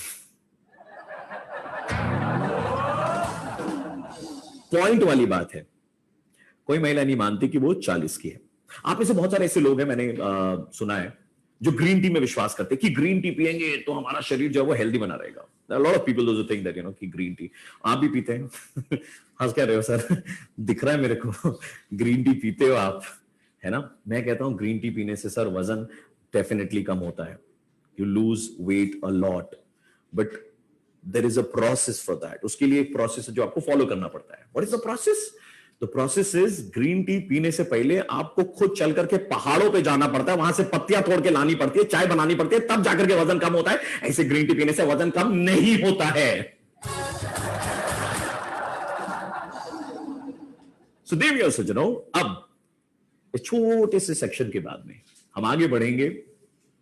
पॉइंट वाली बात है, कोई महिला नहीं मानती कि वो 40 की है। आप में से बहुत सारे ऐसे लोग हैं, मैंने सुना है, जो ग्रीन टी में विश्वास करते हैं कि ग्रीन टी पिएंगे तो हमारा शरीर जो है वो हेल्दी बना रहेगा। There are a lot of people those who think that, you know, कि ग्रीन टी, आप भी पीते हैं? हंस क्या रहे हो सर? दिख रहा है मेरे को ग्रीन टी पीते हो आप, है ना। मैं कहता हूं ग्रीन टी पीने से सर वजन डेफिनेटली कम होता है, you lose weight a lot, but there is a process for that. उसके लिए एक प्रोसेस है जो आपको फॉलो करना पड़ता है। What is the process? The process is green tea पीने से पहले आपको खुद चल करके पहाड़ों पे जाना पड़ता है, वहां से पत्तियां तोड़ के लानी पड़ती है, चाय बनानी पड़ती है, तब जाकर के वजन कम होता है। ऐसे ग्रीन टी पीने से वजन कम नहीं होता है। सो देवियों सज्जनों, अब इस छोटे से सेक्शन के बाद में हम आगे बढ़ेंगे,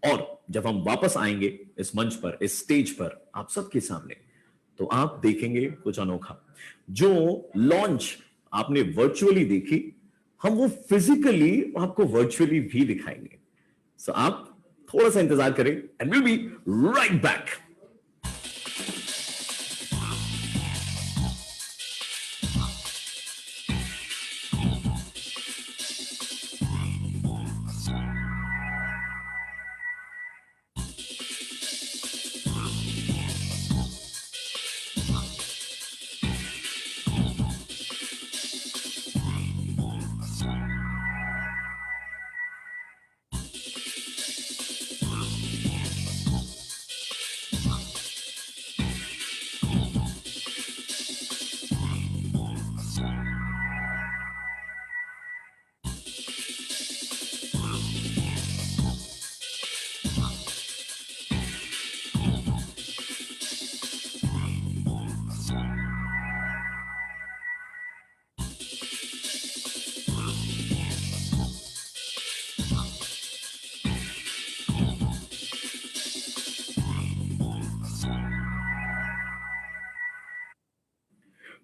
और जब हम वापस आएंगे इस मंच पर, इस स्टेज पर आप सबके सामने, तो आप देखेंगे कुछ अनोखा। जो लॉन्च आपने वर्चुअली देखी, हम वो फिजिकली आपको वर्चुअली भी दिखाएंगे। सो आप थोड़ा सा इंतजार करें, and will be right back.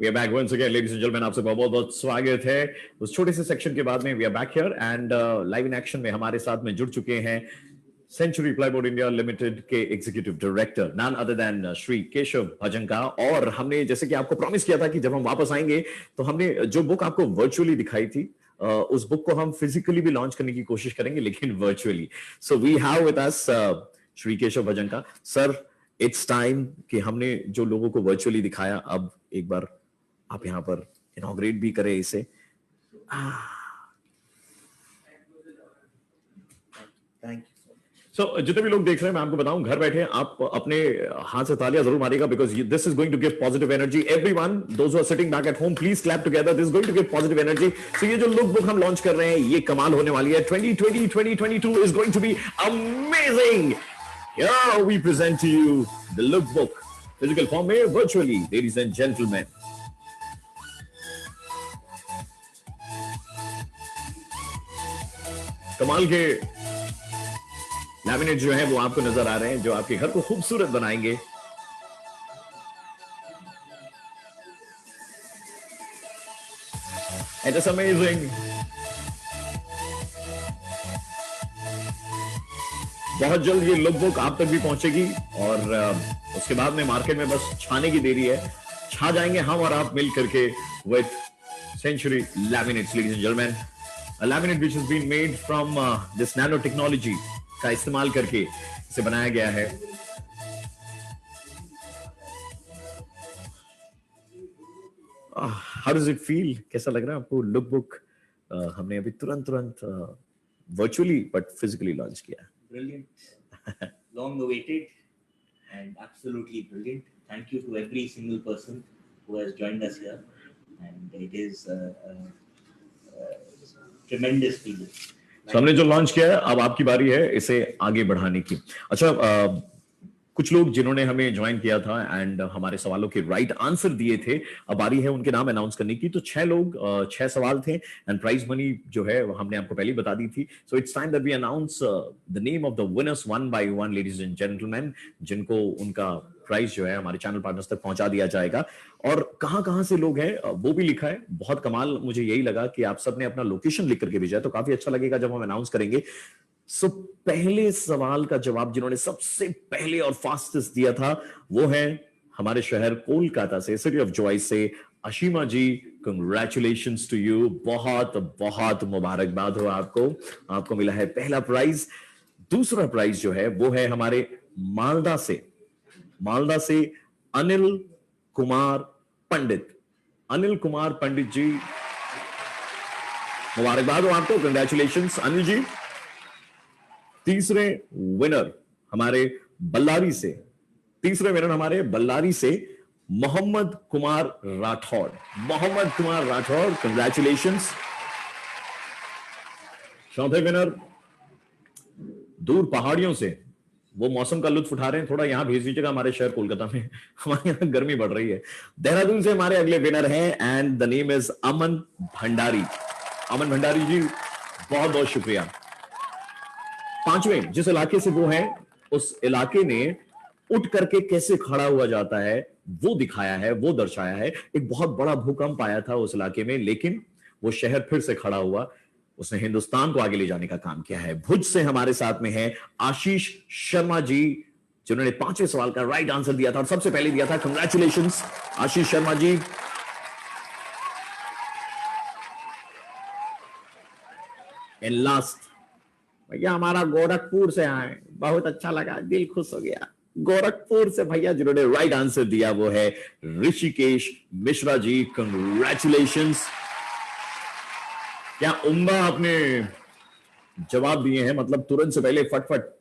We are back once again, ladies and gentlemen. आपसे बहुत बहुत स्वागत है उस छोटे से सेक्शन के बाद में। We are back here and live in action में हमारे साथ में जुड़ चुके हैं सेंचुरी प्लाईवुड इंडिया लिमिटेड के executive director, none other than Shri Keshav Bhajanka. और हमने जैसे कि आपको प्रॉमिस किया था कि जब हम वापस आएंगे तो हमने जो बुक आपको वर्चुअली दिखाई थी, उस बुक को हम फिजिकली भी लॉन्च करने की कोशिश करेंगे, लेकिन virtually. So we have with us Shri Keshav Bhajanka. Sir, it's time कि हमने जो लोगों को वर्चुअली दिखाया, अब एक बार आप यहां पर इनॉग्रेट भी करें इसे। Thank you. सो जितने भी लोग देख रहे हैं, मैं आपको बताऊं, घर बैठे आप अपने हाथ से तालियां जरूर मारिएगा, because this is going to give positive energy. Everyone, those who are sitting back at home, please clap together, this is going to give positive energy. सो ये जो लुक बुक हम लॉन्च कर रहे हैं, ये कमाल होने वाली है। 2020-2022 is going to be amazing. Here we present to you the look book, physical form में, virtually, ladies and gentlemen. कमाल के लैमिनेट जो है वो आपको नजर आ रहे हैं, जो आपके घर को खूबसूरत बनाएंगे। It is amazing. बहुत जल्द ये लुक बुक आप तक भी पहुंचेगी और उसके बाद में मार्केट में बस छाने की देरी है। छा जाएंगे हम और आप मिल करके with Century Laminates, ladies and gentlemen. A laminate which has been made from this nanotechnology का इस्तेमाल करके इसे बनाया गया है। How does it feel? कैसा लग रहा है आपको? लुक बुक हमने अभी तुरंत वर्चुअली बट फिजिकली लॉन्च किया। Brilliant, long awaited, and absolutely brilliant. Thank you to every single person who has joined us here, and it is a tremendous feeling. So, हमने जो लॉन्च किया है, अब आपकी बारी है इसे आगे बढ़ाने की। अच्छा, कुछ लोग जिन्होंने हमें ज्वाइन किया था एंड हमारे सवालों के राइट आंसर दिए थे, अब बारी है उनके नाम अनाउंस करने की। तो 6 लोग, 6 सवाल थे एंड प्राइज मनी जो है हमने आपको पहले बता दी थी। So it's time that we announce the name of the winners one by one, ladies and gentleman, जिनको उनका प्राइज जो है हमारे चैनल पार्टनर्स तक पहुंचा दिया जाएगा। और कहां से लोग हैं वो भी लिखा है। बहुत कमाल मुझे यही लगा कि आप सबने अपना लोकेशन लिख करके भेजा है, तो काफी अच्छा लगेगा जब हम अनाउंस करेंगे। सो पहले सवाल का जवाब जिन्होंने सबसे पहले और फास्टेस्ट दिया था वो है हमारे शहर कोलकाता से, सिटी ऑफ जॉय से अशीमा जी। कंग्रेचुलेशंस टू यू, बहुत बहुत मुबारकबाद हो आपको। आपको मिला है पहला प्राइज। दूसरा प्राइज जो है वो है हमारे मालदा से अनिल कुमार पंडित। अनिल कुमार पंडित जी, मुबारकबाद हो आपको, कंग्रेचुलेशंस अनिल जी। तीसरे विनर हमारे बल्लारी से मोहम्मद कुमार राठौड़। कंग्रेचुलेशंस। चौथे विनर दूर पहाड़ियों से, वो मौसम का लुत्फ उठा रहे हैं, थोड़ा यहां भेज दीजिएगा हमारे शहर कोलकाता में, हमारे यहां गर्मी बढ़ रही है। देहरादून से हमारे अगले विनर हैं एंड द नेम इज अमन भंडारी। अमन भंडारी जी, बहुत बहुत शुक्रिया। पांचवें जिस इलाके से वो हैं, उस इलाके ने उठ करके कैसे खड़ा हुआ जाता है वो दिखाया है, वो दर्शाया है। एक बहुत बड़ा भूकंप आया था उस इलाके में, लेकिन वो शहर फिर से खड़ा हुआ, उसने हिंदुस्तान को आगे ले जाने का काम किया है। भुज से हमारे साथ में है आशीष शर्मा जी, जिन्होंने 5वें सवाल का राइट आंसर दिया था और सबसे पहले दिया था। Congratulations Ashish Sharma ji. And last भैया हमारा गोरखपुर से आए, बहुत अच्छा लगा, दिल खुश हो गया। गोरखपुर से भैया जिन्होंने राइट आंसर दिया वो है ऋषिकेश मिश्रा जी। कंग्रेचुलेशंस। क्या उम्दा आपने जवाब दिए हैं, मतलब तुरंत से पहले फटफट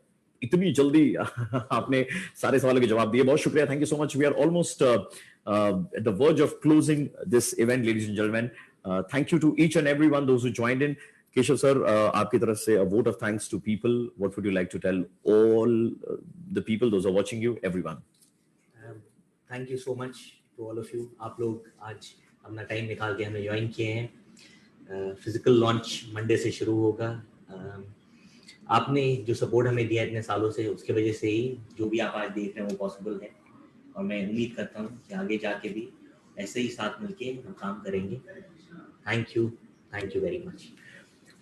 इतनी जल्दी आपने सारे सवालों के जवाब दिए, बहुत शुक्रिया, thank you so much. We are almost at the verge of closing this event, ladies and gentleman. Thank you to each and everyone those who joined in. Keshav sir, आपकी तरफ से a vote of thanks to people. What would you like to tell all the people, those who are watching you, everyone? Thank you so much to all of you. आप लोग आज अपना time निकाल के हमें ज्वाइन किए हैं। Physical launch Monday से शुरू होगा। आपने जो सपोर्ट हमें दिया इतने सालों से, उसके वजह से ही जो भी आप आज देख रहे हैं वो पॉसिबल है, और मैं उम्मीद करता हूँ कि आगे जाके भी ऐसे ही साथ मिलके हम काम करेंगे। Thank you very much.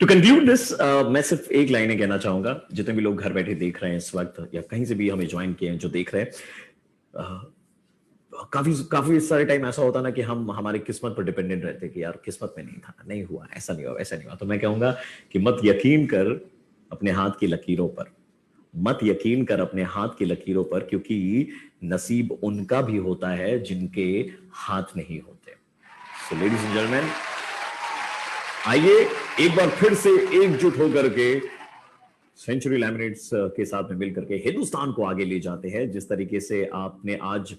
To conclude this, मैं सिर्फ एक लाइनें कहना चाहूंगा। जितने भी लोग घर बैठे देख रहे हैं इस वक्त, या कहीं से भी हमें ज्वाइन किए हैं जो देख रहे हैं, काफी सारे टाइम ऐसा होता ना कि हम हमारी किस्मत पर डिपेंडेंट रहते कि यार किस्मत में नहीं था, नहीं हुआ, ऐसा नहीं हुआ, वैसा नहीं हुआ। तो मैं कहूंगा कि मत यकीन कर अपने हाथ की लकीरों पर, क्योंकि नसीब उनका भी होता है जिनके हाथ नहीं होते। सो लेडीज एंड जेंटलमैन, आइए एक बार फिर से एकजुट होकर के सेंचुरी लैमिनेट्स के साथ में मिलकर के हिंदुस्तान को आगे ले जाते हैं। जिस तरीके से आपने आज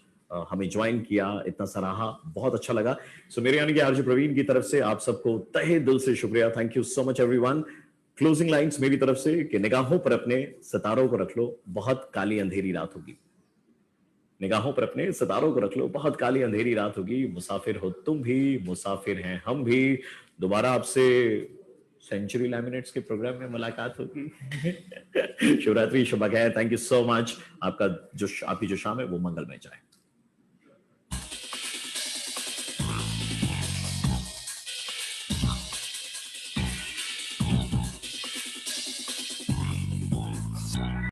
हमें ज्वाइन किया, इतना सराहा, बहुत अच्छा लगा। सो मेरे यानी कि आरजे प्रवीण की तरफ से आप सबको तहे दिल से शुक्रिया। Thank you so much everyone. Closing lines मेरी तरफ से कि निगाहों पर अपने सितारों को रख लो, बहुत काली अंधेरी रात होगी। निगाहों पर अपने सितारों को रख लो, बहुत काली अंधेरी रात होगी। मुसाफिर हो तुम भी, मुसाफिर हैं हम भी। दोबारा आपसे सेंचुरी लैमिनेट्स के प्रोग्राम में मुलाकात होगी। शिवरात्रि, शुभ खैर, थैंक यू सो मच। आपकी जो शाम है वो मंगलमय जाए।